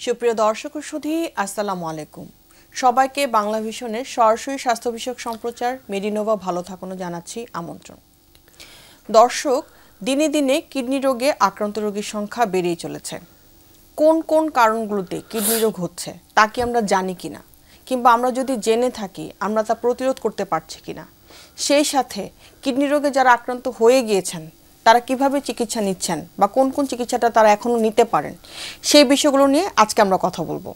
সুপ্রিয় দর্শক ও সুধী, আসসালামু আলাইকুম। সবাইকে বাংলা ভিশনের সরাসরি স্বাস্থ্য বিষয়ক সম্প্রচার মেডিনোভা ভালো থাকুনো জানাচ্ছি আমন্ত্রণ। দর্শক, দিনে দিনে কিডনি রোগে আক্রান্ত রোগীর সংখ্যা বেড়েই চলেছে। কোন কোন কারণগুলোতে কিডনি রোগ হচ্ছে তা কি আমরা জানি কিনা, কিংবা আমরা যদি জেনে থাকি আমরা তা প্রতিরোধ করতে পারছি কিনা, সেই সাথে কিডনি রোগে যারা আক্রান্ত হয়ে গিয়েছেন তারা কিভাবে চিকিৎসা নিচ্ছেন বা কোন কোন চিকিৎসাটা তারা এখনো নিতে পারেন, সেই বিষয়গুলো নিয়ে আজকে আমরা কথা বলবো।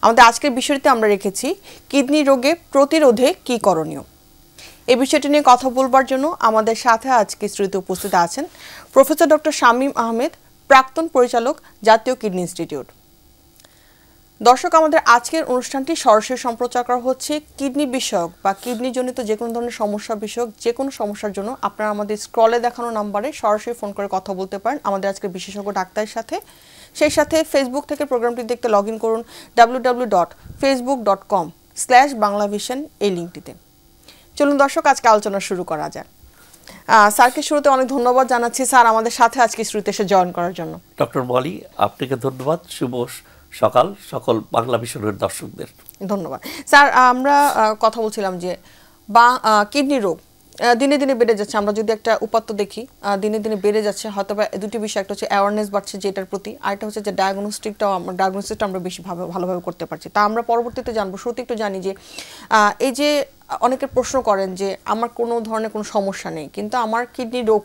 আমাদের আজকের বিষয়টিতে আমরা রেখেছি কিডনি রোগে প্রতিরোধে কি করণীয়। এই বিষয়টি নিয়ে কথা বলবার জন্য আমাদের সাথে আজকে স্টুডিওতে উপস্থিত আছেন প্রফেসর ডক্টর শামীম আহমেদ, প্রাক্তন পরিচালক, জাতীয় কিডনি ইনস্টিটিউট। দর্শক, আমাদের আজকের অনুষ্ঠানটি সরাসরি সম্প্রচার করা হচ্ছে কিডনি বিষয়ক বা কিডনি জনিত যে কোনো ধরনের সমস্যা বিষয়ক যে কোনো সমস্যার জন্য আপনারা আমাদের স্ক্রলে দেখানো নাম্বারে সরাসরি ফোন করে কথা বলতে পারেন আমাদের আজকের বিশেষজ্ঞ ডাক্তারের সাথে। সেই সাথে ফেসবুক থেকে প্রোগ্রামটি দেখতে লগ ইন করুন www.facebook.com/banglavision এই লিঙ্কটিতে। চলুন দর্শক, আজকে আলোচনা শুরু করা যাক। স্যারকে শুরুতে অনেক ধন্যবাদ জানাচ্ছি স্যার আমাদের সাথে আজকে শুরুতে এসে জয়েন করার জন্য। ডক্টর মলি, আপনাকে ধন্যবাদ। শুভ সকাল সকল বাংলা ভিশনের দর্শকদের। ধন্যবাদ স্যার। আমরা কথা বলছিলাম যে কিডনি রোগ দিনে দিনে বেড়ে যাচ্ছে। আমরা যদি একটা উপাত্ত দেখি, দিনে দিনে বেড়ে যাচ্ছে। হয়তো বা দুটি বিষয়, একটা হচ্ছে অ্যাওয়ারনেস বাড়ছে যেটার প্রতি, আরেকটা হচ্ছে যে ডায়াগনোসিসটা আমরা বেশি ভালোভাবে করতে পারছি। তা আমরা পরবর্তীতে জানবো। শুরুতে একটু জানি যে এই যে অনেকে প্রশ্ন করেন যে আমার কোনো ধরনের কোনো সমস্যা নেই, কিন্তু আমার কিডনি রোগ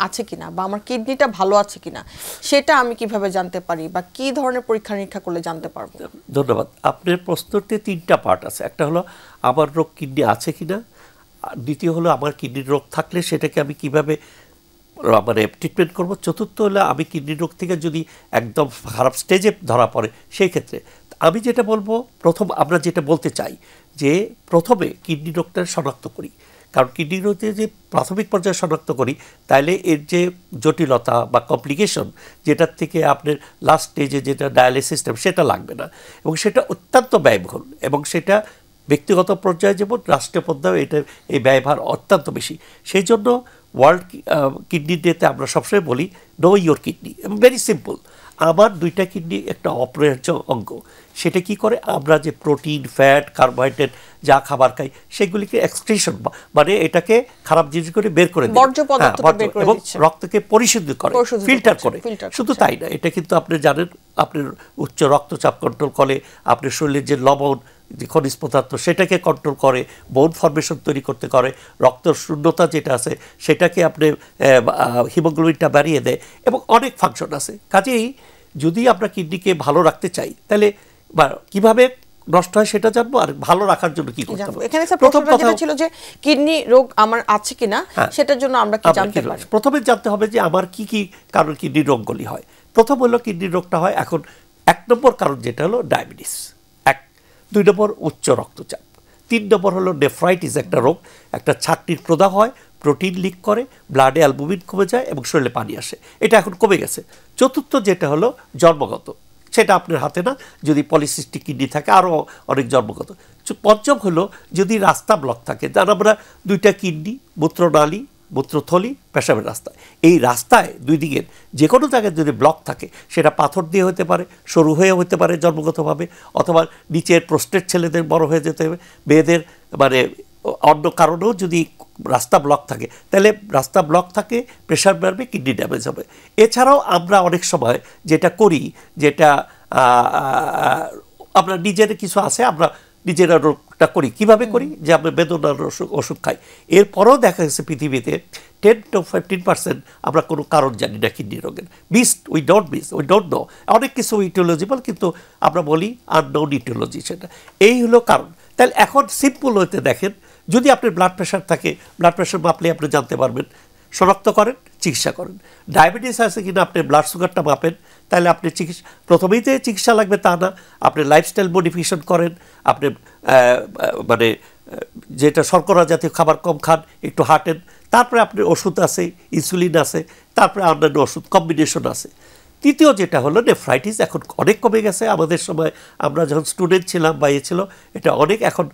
আছে কিনা বা আমার কিডনিটা ভালো আছে কিনা সেটা আমি কিভাবে জানতে পারি বা কি ধরনের পরীক্ষা নিরীক্ষা করলে জানতে পারবো? ধন্যবাদ। আপনার প্রশ্নতে তিনটা পার্ট আছে। একটা হলো আমার রোগ কিডনি আছে কিনা, দ্বিতীয় হলো আমার কিডনির রোগ থাকলে সেটাকে আমি কিভাবে ট্রিটমেন্ট করব, চতুর্থ হলো আমি কিডনি রোগ থেকে যদি একদম খারাপ স্টেজে ধরা পড়ে সেই ক্ষেত্রে আমি যেটা বলবো, প্রথম আমরা যেটা বলতে চাই যে প্রথমে কিডনি রোগটা শনাক্ত করি। কারণ কিডনি রোগে যে প্রাথমিক পর্যায়ে শনাক্ত করি তাইলে এর যে জটিলতা বা কমপ্লিকেশন যেটার থেকে আপনার লাস্ট স্টেজে যেটা ডায়ালিসিস সিস্টেম সেটা লাগবে না, এবং সেটা অত্যন্ত ব্যয়বহুল, এবং সেটা ব্যক্তিগত পর্যায়ে যেমন রাষ্ট্রীয় পর্যায়ে এটা এই ব্যয়ভার অত্যন্ত বেশি। সেই জন্য ওয়ার্ল্ড কিডনি ডেতে আমরা সবসময় বলি know your kidney. Very simple, আমার দুইটা কিডনি একটা অপরিহার্য অঙ্গ। সেটা কি করে, আমরা যে প্রোটিন, ফ্যাট, কার্বোহাইড্রেট যা খাবার খাই সেগুলিকে এক্সক্রিশন এটাকে খারাপ জিনিস করে বের করে দেয় এবং রক্তকে পরিশুদ্ধ করে, ফিল্টার করে। শুধু তাই না, এটা কিন্তু আপনি জানেন আপনার উচ্চ রক্তচাপ কন্ট্রোল করে, আপনার শরীরের যে লবণ, যে খনিজ পদার্থ সেটাকে কন্ট্রোল করে, বোন ফর্মেশন তৈরি করতে করে, রক্তের শূন্যতা যেটা আছে সেটাকে আপনি হিমোগ্লোবিনটা বাড়িয়ে দেয়, এবং অনেক ফাংশন আছে। কাজেই যদি আমরা কিডনিকে ভালো রাখতে চাই তাহলে কিভাবে নষ্ট হয় সেটা জানবো, আর ভালো রাখার জন্য কি করতে হবে। এখানে প্রথম কথা ছিল যে কিডনি রোগ আমার আছে কিনা সেটার জন্য আমরা কি জানতে পারি। প্রথমে জানতে হবে যে আমার কি কি কারণ কিডনি রোগগুলি হয়। প্রথম হলো কিডনি রোগটা হয় এখন 1 নম্বর কারণ যেটা হলো ডায়াবেটিস, 2 নম্বর উচ্চ রক্তচাপ, 3 নম্বর হলো নেফ্রাইটিস, একটা রোগ, একটা ছাকনির প্রদাহ হয়, প্রোটিন লিক করে, ব্লাডে অ্যালবুমিন কমে যায় এবং শরীরে পানি আসে, এটা এখন কমে গেছে। চতুর্থ যেটা হলো জন্মগত, সেটা আপনার হাতে না, যদি পলিসিস্টিক কিডনি থাকে আরও অনেক জন্মগত। পঞ্চম হলো যদি রাস্তা ব্লক থাকে, যার আমরা 2টা কিডনি, মূত্রনালী, মূত্রথলি, পেশাবের রাস্তা, এই রাস্তায় 2 দিকের যে কোনো জায়গায় যদি ব্লক থাকে সেটা পাথর দিয়ে হতে পারে, সরু হয়ে হতে পারে জন্মগতভাবে, অথবা নিচের প্রোস্টেট ছেলেদের বড় হয়ে যেতে হবে, মেয়েদের অন্য কারণেও যদি রাস্তা ব্লক থাকে তাহলে রাস্তা ব্লক থাকে, প্রেশার বাড়বে, কিডনি ড্যামেজ হবে। এছাড়াও আমরা অনেক সময় যেটা করি, যেটা আমরা নিজের কিছু আছে, আমরা নিজেরা রোগটা করি। কিভাবে করি, যে আমরা বেদনার ওষুধ খাই। এরপরেও দেখা গেছে পৃথিবীতে 10 to 15% আমরা কোনো কারণ জানি না কিডনি রোগের। উই ডোন্ট নো অনেক কিছু ইটিওলজিবল, কিন্তু আমরা বলি আননোন ইটিওলজি, সেটা এই হলো কারণ। তাহলে এখন সিম্পল হইতে দেখেন, যদি আপনার ব্লাড প্রেশার থাকে, ব্লাড প্রেশার মাপলে আপনি জানতে পারবেন, শনাক্ত করেন, চিকিৎসা করেন। ডায়াবেটিস আছে কিনা আপনি ব্লাড সুগারটা মাপেন, তাহলে আপনি প্রথমেই যে চিকিৎসা লাগবে তা না, আপনি লাইফস্টাইল মডিফিকেশন করেন, আপনি যেটা শর্করা জাতীয় খাবার কম খান, একটু হাঁটেন, তারপরে আপনার ওষুধ আছে, ইনসুলিন আছে, তারপরে অন্যান্য ওষুধ কম্বিনেশন আছে। তৃতীয় যেটা হলো নেফ্রাইটিস, এখন অনেক কমে গেছে। আমাদের সময় আমরা যখন স্টুডেন্ট ছিলাম বা ছিল এটা অনেক, এখন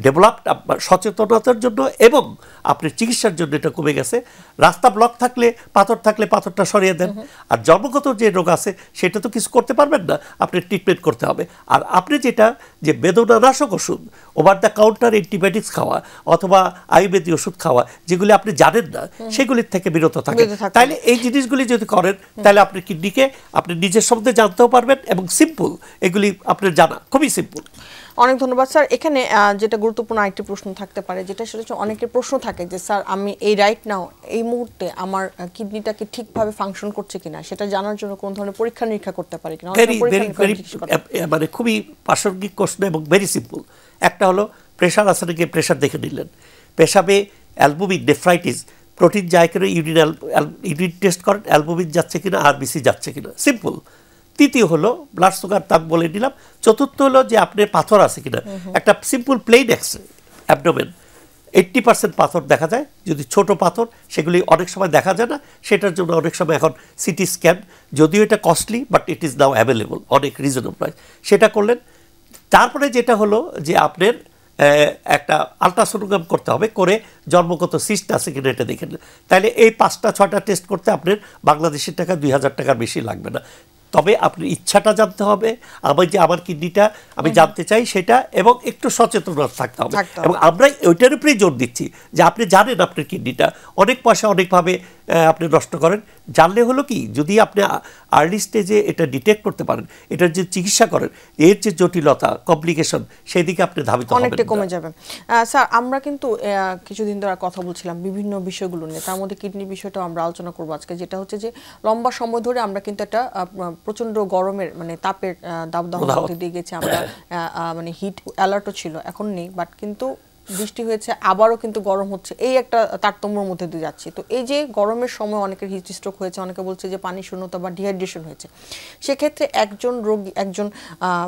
ডেভেলপড সচেতনতার জন্য এবং আপনার চিকিৎসার জন্য এটা কমে গেছে। রাস্তা ব্লক থাকলে পাথরটা সরিয়ে দেন, আর জন্মগত যে রোগ আছে সেটা তো কিছু করতে পারবেন না, আপনি ট্রিটমেন্ট করতে হবে। আর আপনি যেটা যে বেদনানাশক ওষুধ, ওভার দ্য কাউন্টার অ্যান্টিবায়োটিক্স খাওয়া অথবা আয়ুর্বেদিক ওষুধ খাওয়া যেগুলি আপনি জানেন না সেগুলির থেকে বিরত থাকে। তাহলে এই জিনিসগুলি যদি করেন তাহলে আপনার কিডনিকে আপনি নিজের সম্বন্ধে জানতেও পারবেন এবং সিম্পল, এগুলি আপনার জানা খুবই সিম্পল। অনেক ধন্যবাদ স্যার। এখানে যেটা গুরুত্বপূর্ণ আরেকটি প্রশ্ন থাকতে পারে, যেটা সেটা হচ্ছে অনেকের প্রশ্ন থাকে যে স্যার আমি এই রাইট নাও এই মুহূর্তে আমার কিডনিটাকে ঠিকভাবে ফাংশন করছে কিনা সেটা জানার জন্য কোন ধরনের পরীক্ষা নিরীক্ষা করতে পারি কিনা? মানে খুবই প্রাসঙ্গিক প্রশ্ন এবং ভেরি সিম্পল। একটা হলো প্রেশার আছে নাকি, প্রেশার দেখে নিলেন। পেশাবে অ্যালবুমিন, নেফ্রাইটিস, প্রোটিন যায় কিনা ইউরিন টেস্ট করেন, অ্যালবুমিন যাচ্ছে কিনা, আরবিসি যাচ্ছে কিনা, সিম্পল। তৃতীয় হলো ব্লাড সুগার, তাক বলে নিলাম। চতুর্থ হলো যে আপনার পাথর আছে কিনা, একটা সিম্পল প্লেন এক্সরে অ্যাবডোমেন 80% পাথর দেখা যায়। যদি ছোট পাথর সেগুলি অনেক সময় দেখা যায় না, সেটার জন্য অনেক সময় এখন সিটি স্ক্যান, যদিও এটা costly but it is now available, অনেক রিজনেবল প্রাইস, সেটা করলেন। তারপরে যেটা হলো যে আপনার একটা আলট্রাসোনোগ্রাম করতে হবে, করে জন্মগত সিস্ট আছে কিনা এটা দেখে নেন। তাহলে এই 5-6টা টেস্ট করতে আপনার বাংলাদেশের টাকা 2000 টাকার বেশি লাগবে না। তবে আপনার ইচ্ছাটা জানতে হবে, আমার কিডনিটা আমি জানতে চাই সেটা, এবং একটু সচেতনতা থাকতে হবে। এবং আমরা ওইটার উপরেই জোর দিচ্ছি যে আপনি জানেন আপনার কিডনিটা, অনেক পয়সা অনেকভাবে আপনি নষ্ট করেন। জানলে হলো কি, যদি আপনি আর্লি স্টেজে এটা ডিটেক্ট করতে পারেন, এটার যে চিকিৎসা করেন, এর যে জটিলতা কমপ্লিকেশন সেই দিকে আপনি ধাবিত হবেন, অনেকটা কমে যাবে। স্যার আমরা কিন্তু কিছুদিন ধরে কথা বলছিলাম বিভিন্ন বিষয়গুলো নিয়ে, তার মধ্যে কিডনির বিষয়টাও আমরা আলোচনা করবো আজকে। যেটা হচ্ছে যে লম্বা সময় ধরে আমরা কিন্তু একটা প্রচন্ড গরমের মানে তাপের দাবদাহ মধ্যে দিয়ে গেছি আমরা, মানে হিট অ্যালার্টও ছিল, এখন নেই, বাট কিন্তু বৃষ্টি হয়েছে, আবারও কিন্তু গরম হচ্ছে, এই একটা তারতম্যের মধ্যে দিয়ে যাচ্ছি। তো এই যে গরমের সময় অনেকের হিট স্ট্রোক হয়েছে, অনেকে বলছে যে পানি শূন্যতা বা ডিহাইড্রেশন হয়েছে। সেক্ষেত্রে একজন রোগী, একজন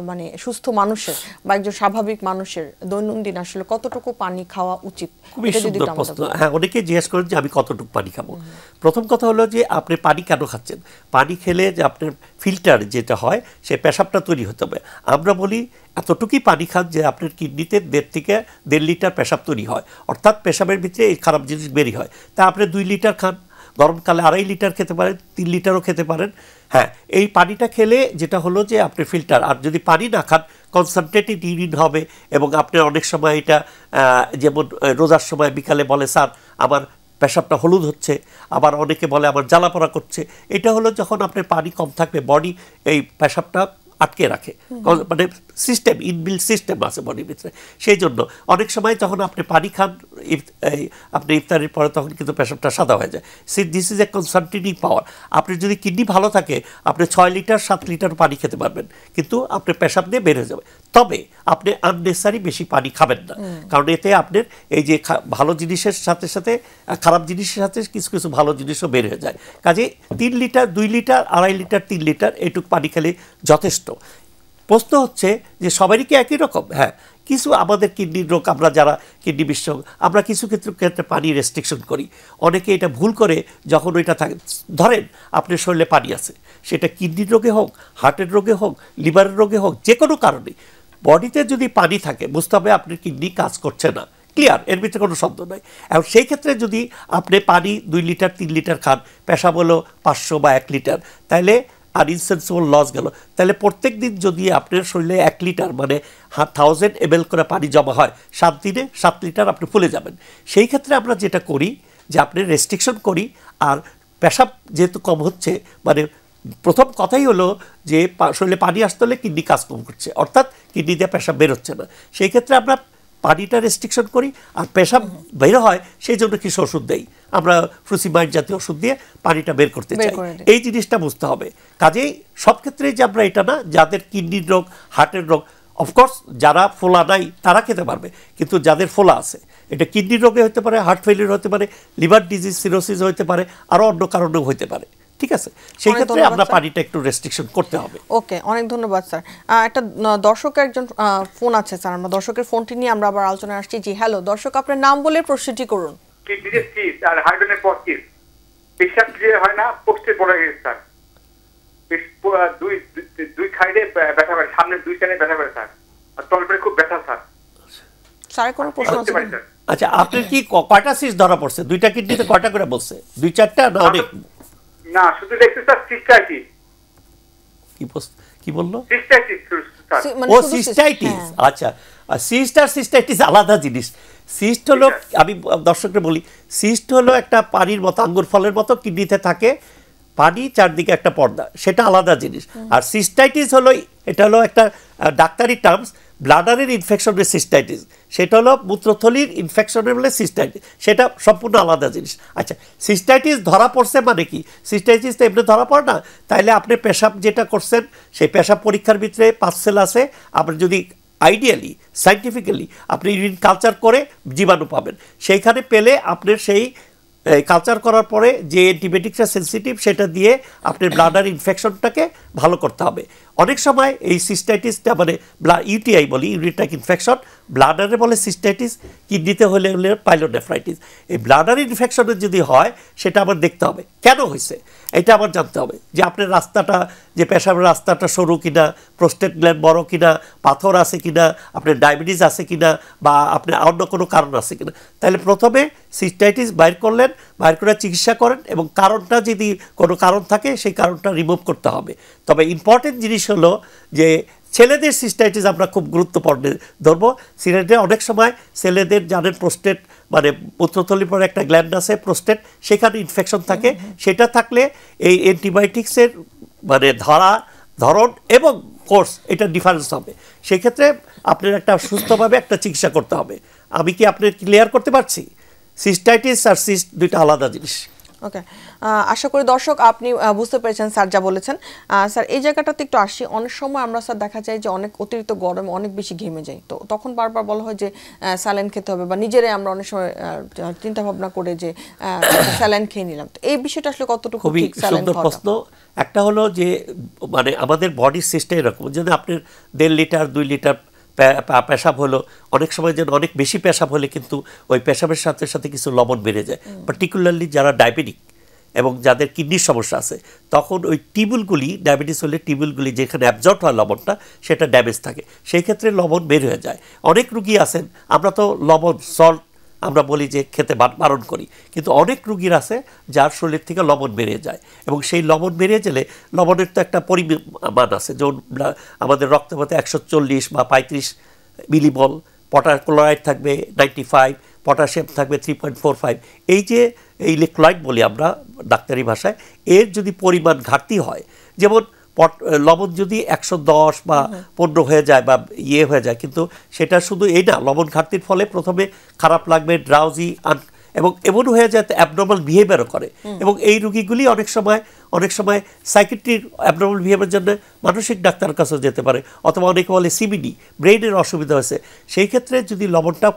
মানে সুস্থ মানুষের বা একজন স্বাভাবিক মানুষের দৈনন্দিন আসলে কতটুকু পানি খাওয়া উচিত? খুবই সুন্দর প্রশ্ন। হ্যাঁ, অনেকে জিজ্ঞেস করেন যে আমি কতটুকু পানি খাবো। প্রথম কথা হলো যে আপনি পানি কেন খাচ্ছেন? পানি খেলে যে আপনার ফিল্টার যেটা হয় সে পেশাবটা তৈরি হতে হবে। আমরা বলি এতটুকুই পানি খান যে আপনার কিডনিতে 1.5 থেকে 1.5 লিটার পেশাব তৈরি হয়, অর্থাৎ পেশাবের ভিতরে এই খারাপ জিনিস বেরিয়ে হয়। তা আপনি 2 লিটার খান, গরমকালে 2.5 লিটার খেতে পারেন, 3 লিটারও খেতে পারেন। হ্যাঁ, এই পানিটা খেলে যেটা হলো যে আপনি ফিল্টার, আর যদি পানি না খান কনসেন্ট্রেটেড ইউরিন হবে। এবং আপনার অনেক সময় এটা যেমন রোজার সময় বিকালে বলে স্যার আমার পেশাবটা হলুদ হচ্ছে, আবার অনেকে বলে আমার জ্বালাপোড়া করছে। এটা হলো যখন আপনার পানি কম থাকবে, বডি এই পেশাবটা আটকে রাখে, মানে সিস্টেম, ইনবিল্ট সিস্টেম আছে বডির ভিতরে। সেই জন্য অনেক সময় যখন আপনি পানি খান আপনি ইফতারের পরে, তখন কিন্তু পেশাবটা সাদা হয়ে যায়। দিস ইজ এ কনসান্ট্রেটিং পাওয়ার। আপনি যদি কিডনি ভালো থাকে আপনি 6 লিটার 7 লিটার পানি খেতে পারবেন, কিন্তু আপনার পেশাব দিয়ে বেড়ে যাবে। তবে আপনি আননেসারি বেশি পানি খাবেন না, কারণ এতে আপনার এই যে ভালো জিনিসের সাথে সাথে খারাপ জিনিসের সাথে কিছু কিছু ভালো জিনিসও বের হয়ে যায়। কাজে 3 লিটার 2 লিটার 2.5 লিটার 3 লিটার এইটুকু পানি খেলে যথেষ্ট। প্রশ্ন হচ্ছে যে সবারই কি একই রকম? হ্যাঁ, কিছু আমাদের কিডনির রোগ, আমরা যারা কিডনি বিশেষজ্ঞ, আমরা কিছু ক্ষেত্রে পানি রেস্ট্রিকশন করি। অনেকে এটা ভুল করে, যখন ওইটা থাকে, ধরেন আপনার শরীরে পানি আছে, সেটা কিডনির রোগে হোক, হার্টের রোগে হোক, লিভারের রোগে হোক, যে কোনো কারণে বডিতে যদি পানি থাকে বুঝতে হবে আপনার কিডনি কাজ করছে না। ক্লিয়ার, এর ভিতরে কোনো সন্দেহ নয়। এবং সেই ক্ষেত্রে যদি আপনি পানি 2 লিটার 3 লিটার খান, পেশাব হলো 500 বা 1 লিটার, তাহলে আর ইনসেন্সিবল লস গেল। তাহলে প্রত্যেক দিন যদি আপনার শরীরে 1 লিটার মানে 1000 ml করে পানি জমা হয়, 7 দিনে 7 লিটার আপনি ফুলে যাবেন। সেই ক্ষেত্রে আমরা যেটা করি যে আপনি রেস্ট্রিকশন করি। আর পেশাব যেহেতু কম হচ্ছে, মানে প্রথম কথাই হলো যে শরীরে পানি আসতে হলে কিডনি কাজ কম করছে, অর্থাৎ কিডনি দিয়ে পেশাব বেরোচ্ছে না। সেই ক্ষেত্রে আমরা পানিটা রেস্ট্রিকশন করি, আর পেশাব বের হয় সেই জন্য কিছু ওষুধ দেই আমরা, ফ্রুসিমাইড জাতীয় ওষুধ দিয়ে পানিটা বের করতে চাই। এই জিনিসটা বুঝতে হবে। কাজেই সব ক্ষেত্রেই যে আমরা এটা না, যাদের কিডনির রোগ, হার্টের রোগ, অফকোর্স যারা ফোলা নাই তারা খেতে পারবে, কিন্তু যাদের ফোলা আছে, এটা কিডনির রোগে হতে পারে, হার্ট ফেলিয়ার হতে পারে, লিভার ডিজিজ, সিরোসিস হতে পারে, আরও অন্য কারণেও হতে পারে। ঠিক আছে, সেই ক্ষেত্রে আমরা পানিটা একটু রেস্ট্রিকশন করতে হবে। ওকে, অনেক ধন্যবাদ স্যার। একটা দর্শকের একজন ফোন আছে স্যার, আমরা দর্শকের ফোনটি নিয়ে আমরা আবার আলোচনা আসছি। জি হ্যালো দর্শক, আপনার নাম বলে প্রশ্নটি করুন। কিডনিতে সিস্ট আর হাইড্রোজেনের পজিটিভ, পেশাব ক্লিয়ার হয় না, পোস্টে পড়ে গেছে স্যার। দুই সাইডে ব্যথা করে, সামনে 2 সাইডে ব্যথা করে স্যার, আর তলপেটে খুব ব্যথা স্যার। স্যার কোনো প্রশ্ন হতে আছে? পারে স্যার। আচ্ছা আপনার কি কয়টা সিস্ট ধরা পড়ছে? দুইটা কিডনিতে কয়টা করে বলছে? 2-4টা না অনেক? না শুধু দেখছি স্যার সিস্টাইটিস। কি বললো? Cystitis sir. মানে ও শুধু সিস্টাইটিস, হ্যাঁ। আচ্ছা। সিস্ট আর সিস্টাইটিস আলাদা জিনিস। সিস্ট হলো, আমি দর্শককে বলি, সিস্ট হলো একটা পানির মতো, আঙ্গুর ফলের মতো কিডনিতে থাকে, পানি চারদিকে একটা পর্দা, সেটা আলাদা জিনিস। আর সিস্টাইটিস হলো, এটা হলো একটা ডাক্তারি টার্মস, ব্লাডারের ইনফেকশনের সিস্টাইটিস, সেটা হলো মূত্রথলির ইনফেকশনের বলে সিস্টাইটিস, সেটা সম্পূর্ণ আলাদা জিনিস। আচ্ছা, সিস্টাইটিস ধরা পড়ছে মানে কি? সিস্টাইটিস তো এমনি ধরা পড়ে না, তাইলে আপনি পেশাব যেটা করছেন সেই পেশাব পরীক্ষার ভিতরে 5 সেল আছে, আপনি যদি আইডিয়ালি সাইন্টিফিক্যালি আপনি ইউরিন কালচার করে জীবাণু পাবেন, সেইখানে পেলে আপনার সেই কালচার করার পরে যে অ্যান্টিবায়োটিকটা সেন্সিটিভ সেটা দিয়ে আপনার ব্লাডার ইনফেকশনটাকে ভালো করতে হবে। অনেক সময় এই সিস্টাইটিসটা মানে ইউটিআই বলি, ইউরিনট্রাক ইনফেকশন, ব্লাডারে বলে সিস্টাইটিস, কিডনিতে হলে পাইলোনেফ্রাইটিস। এই ব্লাডার ইনফেকশনের যদি হয় সেটা আবার দেখতে হবে কেন হয়েছে, এটা আবার জানতে হবে যে আপনার রাস্তাটা, যে পেশাবের রাস্তাটা সরু কিনা, প্রোস্টেট গ্ল্যান্ড বড় কিনা, পাথর আছে কিনা, আপনার ডায়াবেটিস আছে কিনা, বা আপনার অন্য কোনো কারণ আছে কিনা। তাহলে প্রথমে সিস্টাইটিস বাইর করলেন, বাইর করে চিকিৎসা করেন, এবং কারণটা যদি কোনো কারণ থাকে সেই কারণটা রিমুভ করতে হবে। তবে ইম্পর্টেন্ট জিনিস হলো যে ছেলেদের সিস্টাইটিস আমরা খুব গুরুত্বপূর্ণ ধরবো। সিলেটে অনেক সময় ছেলেদের জানেন প্রোস্টেট মানে মূত্রথলির পরে একটা গ্ল্যান্ড আছে প্রোস্টেট, সেখানে ইনফেকশন থাকে, সেটা থাকলে এই অ্যান্টিবায়োটিক্সের মানে ধরন এবং কোর্স এটা ডিফারেন্স হবে। সেক্ষেত্রে আপনার একটা সুস্থভাবে একটা চিকিৎসা করতে হবে। আমি কি আপনার ক্লিয়ার করতে পারছি? সিস্টাইটিস আর সিস্ট দুইটা আলাদা জিনিস। ওকে, আশা করি দর্শক আপনি বুঝতে পেরেছেন স্যার যা বলেছেন। স্যার এই জায়গাটাতে একটু আসি, অনেক সময় আমরা স্যার দেখা যায় যে অনেক অতিরিক্ত গরমে অনেক বেশি ঘেমে যাই, তো তখন বারবার বলা হয় যে স্যালাইন খেতে হবে, বা নিজেরাই আমরা অনেক সময় চিন্তা ভাবনা করে যে স্যালাইন খেয়ে নিলাম। তো এই বিষয়টা আসলে কতটুকু খুবই ঠিক? স্যালাইন সুন্দর প্রশ্ন। একটা হলো যে মানে আমাদের বডির সিস্টেম এরকম, যেন আপনার 1.5 লিটার 2 লিটার পেশাব হলো, অনেক সময় যেন অনেক বেশি পেশাব হলে কিন্তু ওই পেশাবের সাথে সাথে কিছু লবণ বেড়ে যায়, পার্টিকুলারলি যারা ডায়াবেটিক এবং যাদের কিডনির সমস্যা আছে, তখন ওই টিউবুলগুলি, ডায়াবেটিস হলে টিউবুলগুলি যেখানে অ্যাবজর্ব হয় লবণটা, সেটা ড্যামেজ থাকে, সেই ক্ষেত্রে লবণ বের হয়ে যায়। অনেক রুগী আছেন, আমরা তো লবণ সল্ট আমরা বলি যে খেতে বারণ করি, কিন্তু অনেক রুগীর আছে যার শরীর থেকে লবণ বেড়ে যায়, এবং সেই লবণ বেড়ে গেলে লবণের তো একটা পরিমাণ আছে, যেমন আমাদের রক্তপথে 140 বা 35 মিলিমল, ক্লোরাইড থাকবে 95, পটাশিয়াম থাকবে 3.45। এই যে ইলেকট্রোলাইট বলি আমরা ডাক্তারি ভাষায়, এর যদি পরিমাণ ঘাটতি হয়, যেমন লবণ যদি 110 বা 15 হয়ে যায় বা হয়ে যায়, কিন্তু সেটা শুধু এই না, লবণ ঘাটতির ফলে প্রথমে খারাপ লাগবে, ড্রাউজি, এবং এমন হয়ে যায় অ্যাবনর্মাল বিহেভিয়ারও করে। এবং এই রুগীগুলি অনেক সময় সাইকিয়াট্রির অ্যাবনর্মাল বিহেভিয়ারের জন্য মানসিক ডাক্তারের কাছেও যেতে পারে, অথবা অনেকে বলে সিবিডি, ব্রেইনের অসুবিধা হয়েছে। সেই ক্ষেত্রে যদি লবণটা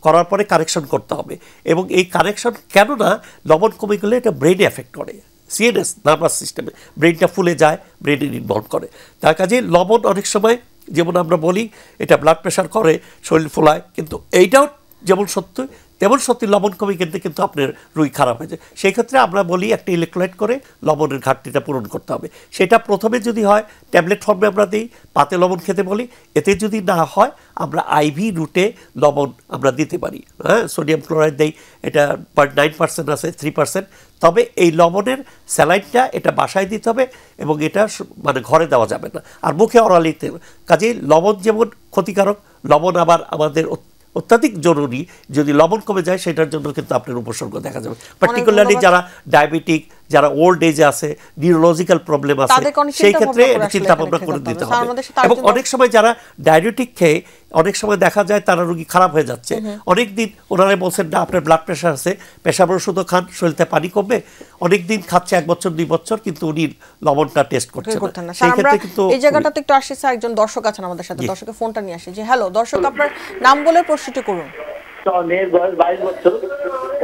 করার পরে কারেকশন করতে হবে, এবং এই কারেকশন কেননা লবণ কমে গেলে এটা ব্রেইনে এফেক্ট করে, সিএনএস নার্ভাস সিস্টেমে ব্রেইনটা ফুলে যায়, ব্রেইনে ইনভলভ করে। তার কাজে লবণ অনেক সময়, যেমন আমরা বলি এটা ব্লাড প্রেশার করে, শরীর ফোলায়, কিন্তু এইটাও যেমন সত্য তেমন সত্যি লবণ কমে কিন্তু আপনার রুই খারাপ হয়ে যায়। সেই ক্ষেত্রে আমরা বলি একটা ইলেকট্রোলাইট করে লবণের ঘাটতিটা পূরণ করতে হবে। সেটা প্রথমে যদি হয় ট্যাবলেট ফর্মে আমরা দিই, পাতে লবণ খেতে বলি। এতে যদি না হয় আমরা আইভি রুটে লবণ আমরা দিতে পারি, হ্যাঁ, সোডিয়াম ক্লোরাইড দেই, এটা 0.9% আছে, 3%। তবে এই লবণের স্যালাইনটা এটা বাসায় দিতে হবে, এবং এটা মানে ঘরে দেওয়া যাবে না, আর মুখে অরালিতে। কাজেই লবণ যেমন ক্ষতিকারক, লবণ আবার আমাদের অত্যাধিক জরুরি। যদি লবণ কমে যায় সেটার জন্য কিন্তু আপনার উপসর্গ দেখা যাবে, পার্টিকুলারলি যারা ডায়াবেটিক, যারা ওল্ড এজে আছে, নিউরোলজিক্যাল প্রবলেম আছে, সেই ক্ষেত্রে চিন্তা ভাবনা করে দিতে হবে। এবং অনেক সময় যারা ডায়াবেটিক খেয়ে অনেক সময় দেখা যায় তারা রোগী খারাপ হয়ে যাচ্ছে, অনেক দিন ওনারা বলছেন না আপনার ব্লাড প্রেশার আছে, প্রেশারের ওষুধও খান, শরীরে পানি কমবে, অনেক দিন খাচ্ছে 1 বছর 2 বছর, কিন্তু উনি লবণটা টেস্ট করছেন না। সেই ক্ষেত্রে কিন্তু এই জায়গাটাতে একটু আসছে স্যার, একজন দর্শক আছেন আমাদের সাথে, দর্শকের ফোনটা নিয়ে আসে। যে হ্যালো দর্শক, আপনার নাম বলে প্রশ্নটি করুন। মেয়ের বয়স 22 বছর,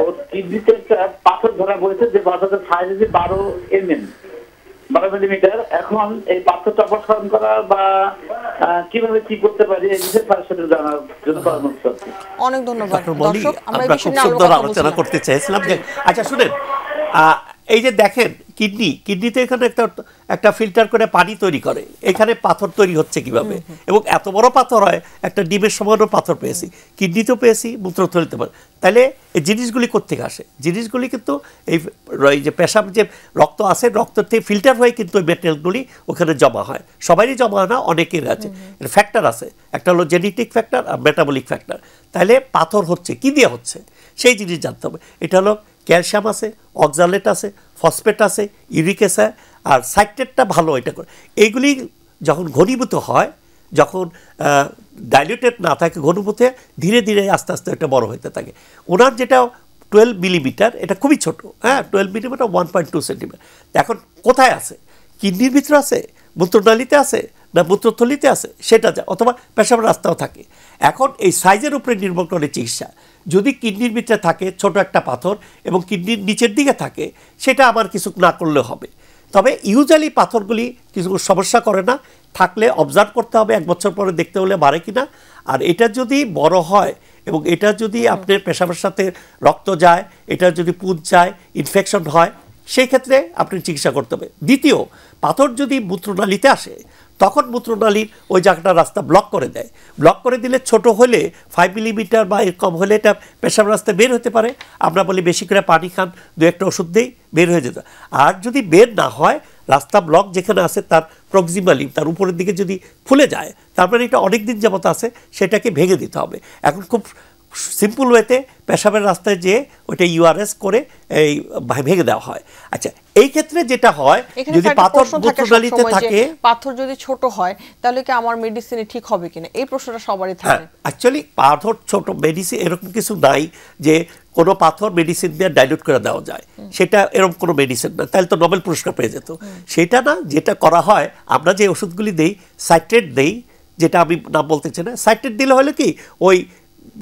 ওর কিডনিতে একটা পাথর ধরা পড়েছে, যে পাথরের সাইজ 12 মিলিমিটার। এখন এই পাথরটা অপসারণ করা বা কিভাবে কি করতে পারি, এই বিষয়ে তার সাথে জানার জন্য পরামর্শ। অনেক ধন্যবাদ দর্শক, আমরা এই বিষয়ে আলোচনা করতে চাইছিলাম যে আচ্ছা শুনেন, এই যে দেখেন কিডনিতে এখানে একটা ফিল্টার করে পানি তৈরি করে, এখানে পাথর তৈরি হচ্ছে কিভাবে, এবং এত বড় পাথর হয়, একটা ডিমের সমানও পাথর পেয়েছি, কিডনিতেও পেয়েছি, মূত্রথলিতে পারে। তাহলে এই জিনিসগুলি কোত্থেকে আসে? জিনিসগুলি কিন্তু এই যে পেশাব যে রক্ত আছে, রক্ত থেকে ফিল্টার হয়ে কিন্তু ওই মেটেরিয়ালগুলি ওখানে জমা হয়। সবারই জমা হয় না, অনেকের আছে। এর ফ্যাক্টর আছে, একটা হলো জেনেটিক ফ্যাক্টর আর মেটাবলিক ফ্যাক্টর। তাহলে পাথর হচ্ছে কি দিয়ে হচ্ছে সেই জিনিস জানতে হবে। এটা হলো ক্যালসিয়াম আছে, অক্সালেট আছে, ফসফেট আছে, ইউরিক অ্যাসিড আর সাইট্রেটটা ভালো এটা করে। এইগুলি যখন ঘনীভূত হয়, যখন ডাইলিউটেড না থাকে, ঘনীভূত ধীরে ধীরে আস্তে আস্তে এটা বড় হতে থাকে। ওনার যেটা 12 মিলিমিটার, এটা খুবই ছোট, হ্যাঁ 12 মিলিমিটার 1.2 সেন্টিমিটার। এখন কোথায় আছে? কিডনির ভিতরে আছে, মূত্রনালীতে আছে, না মূত্রথলিতে আছে সেটা যা, অথবা পেশাবের রাস্তাও থাকে। এখন এই সাইজের উপরে নির্ভর করে চিকিৎসা। যদি কিডনির ভিতরে থাকে ছোট একটা পাথর এবং কিডনির নিচের দিকে থাকে, সেটা আবার কিছু না করলে হবে। তবে ইউজুয়ালি পাথরগুলি কিছু সমস্যা করে না, থাকলে অবজার্ভ করতে হবে 1 বছর পরে দেখতে হলে বাড়ে কিনা। আর এটা যদি বড় হয় এবং এটা যদি আপনার পেশাবের সাথে রক্ত যায়, এটা যদি পুঁজ যায়, ইনফেকশন হয়, সেই ক্ষেত্রে আপনি চিকিৎসা করতে হবে। দ্বিতীয়, পাথর যদি মূত্রনালীতে আসে, তখন মূত্রনালীর ওই জায়গাটা রাস্তা ব্লক করে দেয়। ব্লক করে দিলে ছোট হলে 5 মিলিমিটার বা এর কম হলে এটা পেশাব রাস্তায় বের হতে পারে। আমরা বলি বেশি করে পানি খান, 2-1টা ওষুধ দিই, বের হয়ে যেত। আর যদি বের না হয়, রাস্তা ব্লক যেখানে আছে তার প্রক্সিমালি, তার উপরের দিকে যদি ফুলে যায়, তার মানে এটা অনেক দিন যাবত আছে, সেটাকে ভেঙে দিতে হবে। এখন খুব সিম্পল ওয়েতে পেশাবের রাস্তায় যে ওইটা ইউআরএস করে এই ভেঙে দেওয়া হয়। আচ্ছা, এই ক্ষেত্রে যেটা হয়, যদি পাথর মূত্রনালীতে থাকে, পাথর যদি ছোট হয়, তাহলে কি আমার মেডিসিনে ঠিক হবে কিনা, এই প্রশ্নটা সবারই থাকে। অ্যাকচুয়ালি পাথর ছোট, মেডিসিন এরকম কিছু নাই যে কোনো পাথর মেডিসিন দিয়ে ডাইলুট করে দেওয়া যায়, সেটা এরকম কোনো মেডিসিন না, তাহলে তো নোবেল পুরস্কার পেয়ে যেত। সেটা না, যেটা করা হয়, আমরা যে ওষুধগুলি দেই, সাইট্রেট দেই, যেটা আমি নাম বলতে চাই না, সাইট্রেট দিলে হলে কি ওই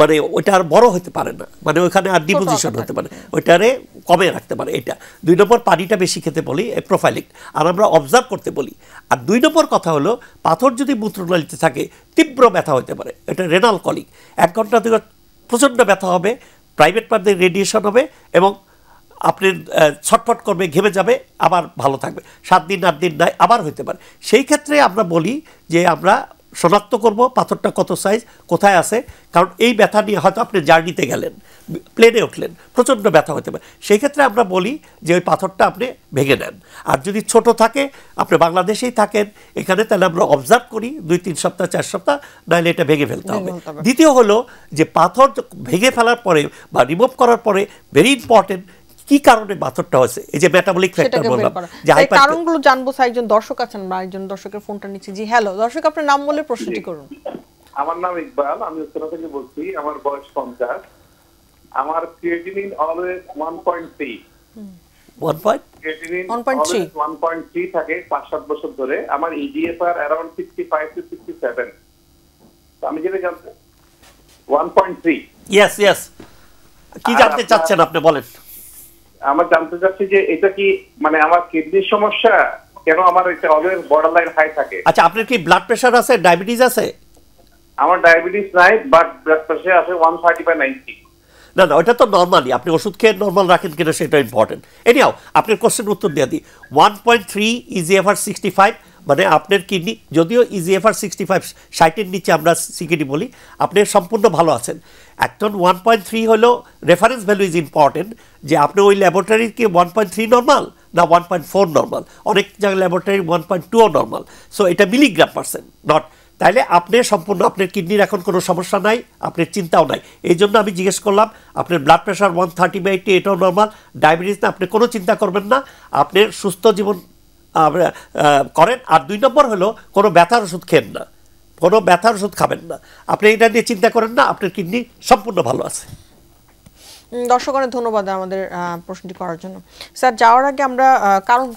মানে ওইটা আর বড় হতে পারে না, মানে ওইখানে আর ডিপোজিশন হতে পারে, ওইটারে কমে রাখতে পারে। এটা 2 নম্বর, পানিটা বেশি খেতে বলি, প্রোফাইলিক, আর আমরা অবজার্ভ করতে বলি। আর 2 নম্বর কথা হলো, পাথর যদি মূত্রনালীতে থাকে, তীব্র ব্যথা হতে পারে, এটা রেনাল কলিক, 1 ঘন্টা 2 ঘন্টা প্রচণ্ড ব্যথা হবে, প্রাইভেট পার্টে রেডিয়েশন হবে এবং আপনি ছটফট করবে, ঘেমে যাবে, আবার ভালো থাকবে, 7 দিন 8 দিন নাই, আবার হতে পারে। সেই ক্ষেত্রে আমরা বলি যে আমরা শনাক্ত করব পাথরটা কত সাইজ, কোথায় আছে। কারণ এই ব্যথা নিয়ে হয়তো আপনি জার্নিতে গেলেন, প্লেনে উঠলেন, প্রচণ্ড ব্যথা হতে পারে, সেই ক্ষেত্রে আমরা বলি যে ওই পাথরটা আপনি ভেঙে নেন। আর যদি ছোট থাকে, আপনি বাংলাদেশেই থাকেন এখানে, তাহলে আমরা অবজার্ভ করি 2-3 সপ্তাহ 4 সপ্তাহ, নাহলে এটা ভেঙে ফেলতে হবে। দ্বিতীয় হলো যে পাথর ভেঙে ফেলার পরে বা রিমুভ করার পরে, ভেরি ইম্পর্টেন্ট, কি কারণে পাথরটা হয়েছে, এই যে মেটাবলিক ফ্যাক্টর বললাম, যে কারণগুলো জানবো। একজন দর্শক আছেন, বা একজন দর্শকের ফোনটা নিচ্ছি। জি হ্যালো দর্শক, আপনার নাম বলে প্রশ্নটি করুন। আমার নাম ইকবাল, আমি উত্তরা থেকে বলছি। আমার বয়স 50। আমার ক্রিয়েটিনিন অলওয়েজ 1.3 ক্রিয়েটিনিন 1.3 থাকে 5-7 বছর ধরে। আমার ইজিএফআর अराउंड 65 to 67। তো আমি যেটা জানতে 1.3। ইয়েস কি জানতে চাচ্ছেন আপনি বলেন। আমার জানতে চাচ্ছি যে এটা কি মানে আমার কিডনির সমস্যা, কেন আমার এটা অলওয়েজ বর্ডার লাইন হাই থাকে। আচ্ছা, আপনার কি ব্লাড প্রেশার আছে, ডায়াবেটিস আছে? আমার ডায়াবেটিস নাই, বাট ব্লাড প্রেশার আছে 130/90। না ওটা তো নর্মালি, আপনি ওষুধ খেয়ে নর্মাল রাখেন কিনা সেটা ইম্পর্টেন্ট। এনিহাও আপনার কোশ্চেন উত্তর দিয়ে দিই। 1.3 ইজিএফআর 65, মানে আপনার কিডনি, যদিও ইজিএফআর 65 60-এর নিচে আমরা সিকিডি বলি, আপনি সম্পূর্ণ ভালো আছেন। এখন 1.3 হলো রেফারেন্স ভ্যালু ইজ ইম্পর্টেন্ট, যে আপনি ওই ল্যাবরেটরির কি 1.3 নর্মাল না 1.4 নর্মাল, অনেক জায়গায় ল্যাবরেটরি 1.2 নর্মাল। সো এটা মিলিগ্রাম পার্সেন্ট, নট। তাইলে আপনি সম্পূর্ণ, আপনার কিডনির এখন কোনো সমস্যা নাই, আপনার চিন্তাও নাই। এই জন্য আমি জিজ্ঞেস করলাম, আপনার ব্লাড প্রেশার 130/80, এটাও নর্মাল, ডায়াবেটিস না, আপনি কোনো চিন্তা করবেন না, আপনি সুস্থ জীবন করেন। আর 2 নম্বর হলো, কোনো ব্যথার ওষুধ খেন না, কোনো ব্যথার ওষুধ খাবেন না, আপনি এটা নিয়ে চিন্তা করেন না, আপনার কিডনি সম্পূর্ণ ভালো আছে। দর্শক অনেক ধন্যবাদ আমাদের প্রশ্নটি করার জন্য। স্যার, যাওয়ার আগে আমরা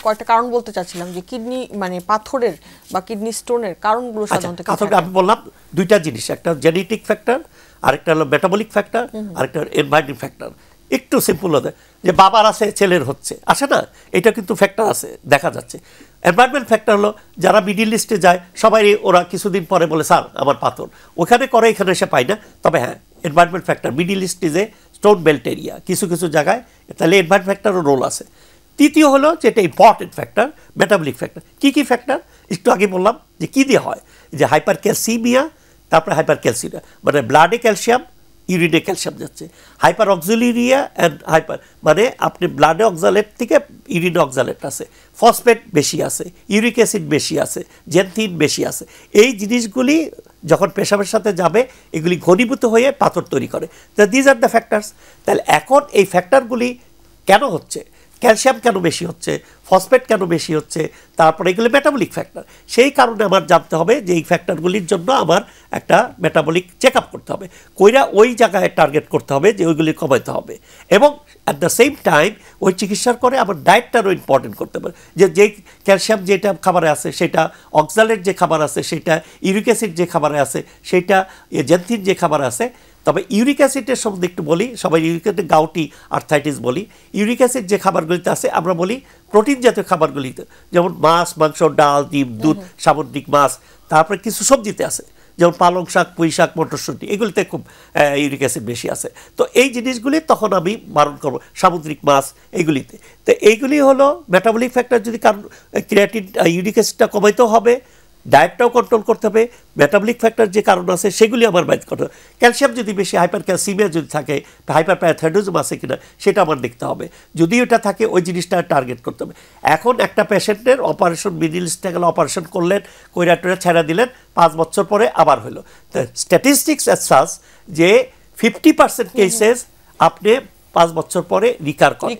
কয়েকটা কারণ বলতে চাচ্ছিলাম, যে কিডনি মানে পাথরের বা কিডনি স্টোনের কারণগুলো সাধারণত। আমি বললাম 2টা জিনিস, একটা জেনেটিক ফ্যাক্টর, আরেকটা হলো মেটাবলিক ফ্যাক্টর, আরেকটা এনভায়রনমেন্ট ফ্যাক্টর। একটু সিম্পল হতে, যে বাবার আছে ছেলের হচ্ছে, আসে না, এটা কিন্তু ফ্যাক্টর আছে, দেখা যাচ্ছে। এনভায়রনমেন্ট ফ্যাক্টর হলো, যারা মিডিল ইস্টে যায় সবাই ওরা কিছুদিন পরে বলে স্যার আমার পাথর, ওখানে করে এখানে এসে পায় না। তবে হ্যাঁ, environment factor, middle east is a stone belt area, কিছু কিছু জায়গায়, তাহলে এনভায়রনমেন্ট ফ্যাক্টরও রোল আছে। তৃতীয় হলো যেটা ইম্পর্টেন্ট ফ্যাক্টর, মেটাবলিক ফ্যাক্টর। কী ফ্যাক্টর একটু আগে বললাম যে কী দিয়ে হয়, যে হাইপার ক্যালসিমিয়া, তারপরে হাইপার ক্যালসিমিয়া মানে ব্লাডে ক্যালসিয়াম, ইউরিনে ক্যালসিয়াম যাচ্ছে। হাইপার অক্সিলিরিয়া অ্যান্ড হাইপার মানে আপনি ব্লাডে অক্সালেট থেকে ইউরিনে অক্সালেট আছে, ফসফেট বেশি আছে, ইউরিক অ্যাসিড বেশি আছে, জেনথিন বেশি আছে। এই জিনিসগুলি যখন পেশাবের সাথে যাবে এগুলি ঘনীভূত হয়ে পাথর তৈরি করে। তো দিজ আর দ্য ফ্যাক্টরস। তাহলে এখন এই ফ্যাক্টরগুলি কেন হচ্ছে, ক্যালসিয়াম কেন বেশি হচ্ছে, ফসফেট কেন বেশি হচ্ছে, তারপরে এগুলো মেটাবলিক ফ্যাক্টর। সেই কারণে আমার জানতে হবে যে এই ফ্যাক্টরগুলির জন্য আমার একটা মেটাবলিক চেক আপ করতে হবে, কইরা ওই জায়গায় টার্গেট করতে হবে যে ওইগুলি কমাইতে হবে। এবং অ্যাট দ্য সেম টাইম ওই চিকিৎসার করে আমার ডায়েটটারও ইম্পর্টেন্ট করতে হবে, যে যেই ক্যালসিয়াম যেটা খাবারে আছে সেটা, অক্সালেট যে খাবার আছে সেটা, ইউরিক অ্যাসিড যে খাবারে আছে সেটা, জেনথিন যে খাবার আছে। তবে ইউরিক অ্যাসিডের সম্বন্ধে একটু বলি, সবাই ইউরিক অ্যাসিড গাউটি আর্থাইটিস বলি। ইউরিক অ্যাসিড যে খাবারগুলিতে আছে আমরা বলি প্রোটিন জাতীয় খাবারগুলিতে, যেমন মাছ, মাংস, ডাল, ডিম, দুধ, সামুদ্রিক মাছ, তারপরে কিছু সবজিতে আছে যেমন পালং শাক, পুঁই শাক, মটরশুঁটি, এগুলিতে খুব ইউরিক অ্যাসিড বেশি আছে। তো এই জিনিসগুলি তখন আমি বারণ করবো, সামুদ্রিক মাছ এগুলিতে। তো এইগুলি হলো মেটাবলিক ফ্যাক্টর। যদি কারণ ক্রিয়েটিন ইউরিক অ্যাসিডটা কমাইতেও হবে, ডায়েটটাও কন্ট্রোল করতে হবে, মেটাবলিক ফ্যাক্টর যে কারণ আছে সেগুলি আমার বাইর করতে হবে। ক্যালসিয়াম যদি বেশি, হাইপার ক্যালসিমিয়া যদি থাকে, হাইপার প্যারাথাইরয়েডিজম আছে কিনা সেটা আমার দেখতে হবে। যদি ওটা থাকে ওই জিনিসটা টার্গেট করতে হবে। এখন একটা পেশেন্টের অপারেশন, মিডিল স্টেগেল অপারেশন করলেন, কইরাটোরা ছেড়া দিলেন, 5 বছর পরে আবার হলো। তো স্ট্যাটিস্টিক্স অ্যাজ সাচ যে 50% কেসেস আপনি 5 বছর পরে রিকার করেন,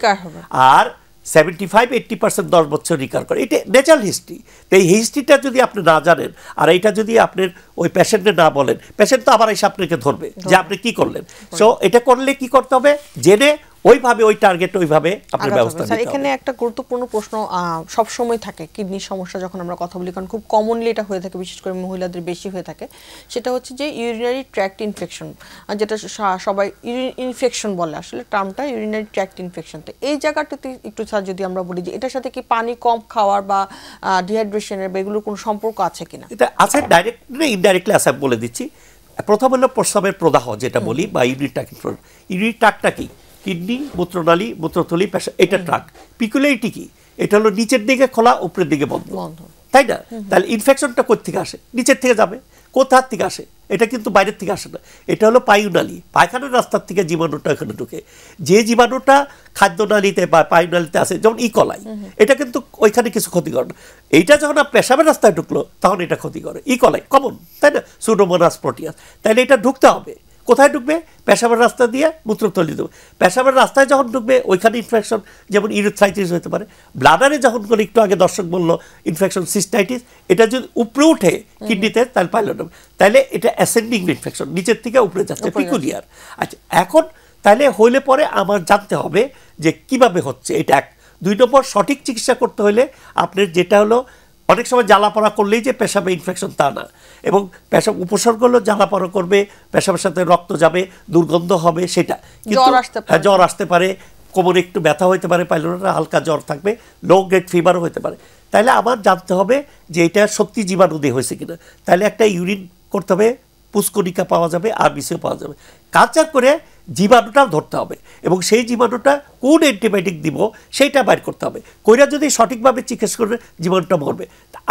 আর 75-80% 10 বছর রিকার করে। এটা ন্যাচারাল হিস্ট্রি। তো এই হিস্ট্রিটা যদি আপনি না জানেন আর এইটা যদি আপনার ওই পেশেন্টে না বলেন, পেশেন্ট তো আবার এসে আপনাকে ধরবে যে আপনি কি করলেন। সো এটা করলে কি করতে হবে, জেনে ওইভাবে ওই টার্গেট ওইভাবে আপনার ব্যবস্থা নিতে হবে। এখানে একটা গুরুত্বপূর্ণ প্রশ্ন সব সময় থাকে, কিডনির সমস্যা যখন আমরা কথা বলি, কারণ খুব কমনলি এটা হয়ে থাকে, বিশেষ করে মহিলাদের বেশি হয়ে থাকে, সেটা হচ্ছে যে ইউরিনারি ট্র্যাক্ট ইনফেকশন, যেটা সবাই ইউরিন ইনফেকশন বলে, আসলে টার্মটা ইউরিনারি ট্র্যাক্ট ইনফেকশন। তো এই জায়গাটাতে একটু স্যার যদি আমরা বলি যে এটার সাথে কি পানি কম খাওয়ার বা ডিহাইড্রেশনের বা এগুলোর কোনো সম্পর্ক আছে কিনা? এটা আছে, ডাইরেক্টলি ইনডাইরেক্টলি আছে, বলে দিচ্ছি। প্রথম হলো প্রস্রাবের প্রদাহ যেটা বলি, বা ইউরিন ট্র্যাক্ট। ইউরিন ট্র্যাক্টটা কি, কিডনি, মূত্রনালী, মূত্রথলি, পেশাব, এটা ট্রাক। পিকুলারিটি কি, এটা হলো নিচের দিকে খোলা, উপরের দিকে বন্ধ, তাই না? তাহলে ইনফেকশনটা কোথা থেকে আসে, নিচের থেকে যাবে। কোথার থেকে আসে, এটা কিন্তু বাইরের থেকে আসে না, এটা হলো পায়ুনালী, পায়খানার রাস্তার থেকে জীবাণুটা এখানে ঢুকে। যে জীবাণুটা খাদ্যনালীতে বা পায়ুনালীতে আছে, যেমন ইকলাই, এটা কিন্তু ওইখানে কিছু ক্ষতি করে না। এইটা যখন পেশাবের রাস্তায় ঢুকলো তখন এটা ক্ষতি করে। ইকলাই কমন, তাই না? সুডোমোনাস প্রোটিয়াস। তাহলে এটা ঢুকতে হবে, কোথায় ঢুকবে, পেশাবের রাস্তা দিয়ে মূত্রথলি দেবে। পেশাবের রাস্তায় যখন ঢুকবে ওইখানে ইনফেকশন, যেমন ইউরিথ্রাইটিস হতে পারে। ব্লাডারে যখন করে, একটু আগে দর্শক বললো ইনফেকশন সিস্টাইটিস, এটা যদি উপরে উঠে কিডনিতে তাহলে পাইলট হবে, তাহলে এটা অ্যাসেন্ডিং ইনফেকশন, নিচের থেকে উপরে যাচ্ছে, পিকুলিয়ার। আচ্ছা, এখন তাহলে হইলে পরে আমার জানতে হবে যে কিভাবে হচ্ছে এটা। 2 নম্বর, সঠিক চিকিৎসা করতে হলে আপনার যেটা হলো, অনেক সময় জ্বালাপড়া করলেই যে পেশাবে ইনফেকশন তা না, এবং পেশাব উপসর্গ হলো জ্বালাপড়া করবে, পেশাবের সাথে রক্ত যাবে, দুর্গন্ধ হবে, সেটা কিন্তু জ্বর আসতে পারে, কোমরে একটু ব্যথা হতে পারে, পাইলটরা হালকা জ্বর থাকবে, লো গ্রেড ফিভারও হতে পারে। তাহলে আমার জানতে হবে যে এটা সত্যি জীবাণু দিয়ে হয়েছে কিনা। তাহলে একটা ইউরিন করতে হবে, পুষ্করিকা পাওয়া যাবে, আরবিসিও পাওয়া যাবে, কালচার করে জীবাণুটাও ধরতে হবে, এবং সেই জীবাণুটা কোন অ্যান্টিবায়োটিক দিব সেইটা বাইর করতে হবে। কইরা যদি সঠিকভাবে চিকিৎসা করে জীবাণুটা মরবে।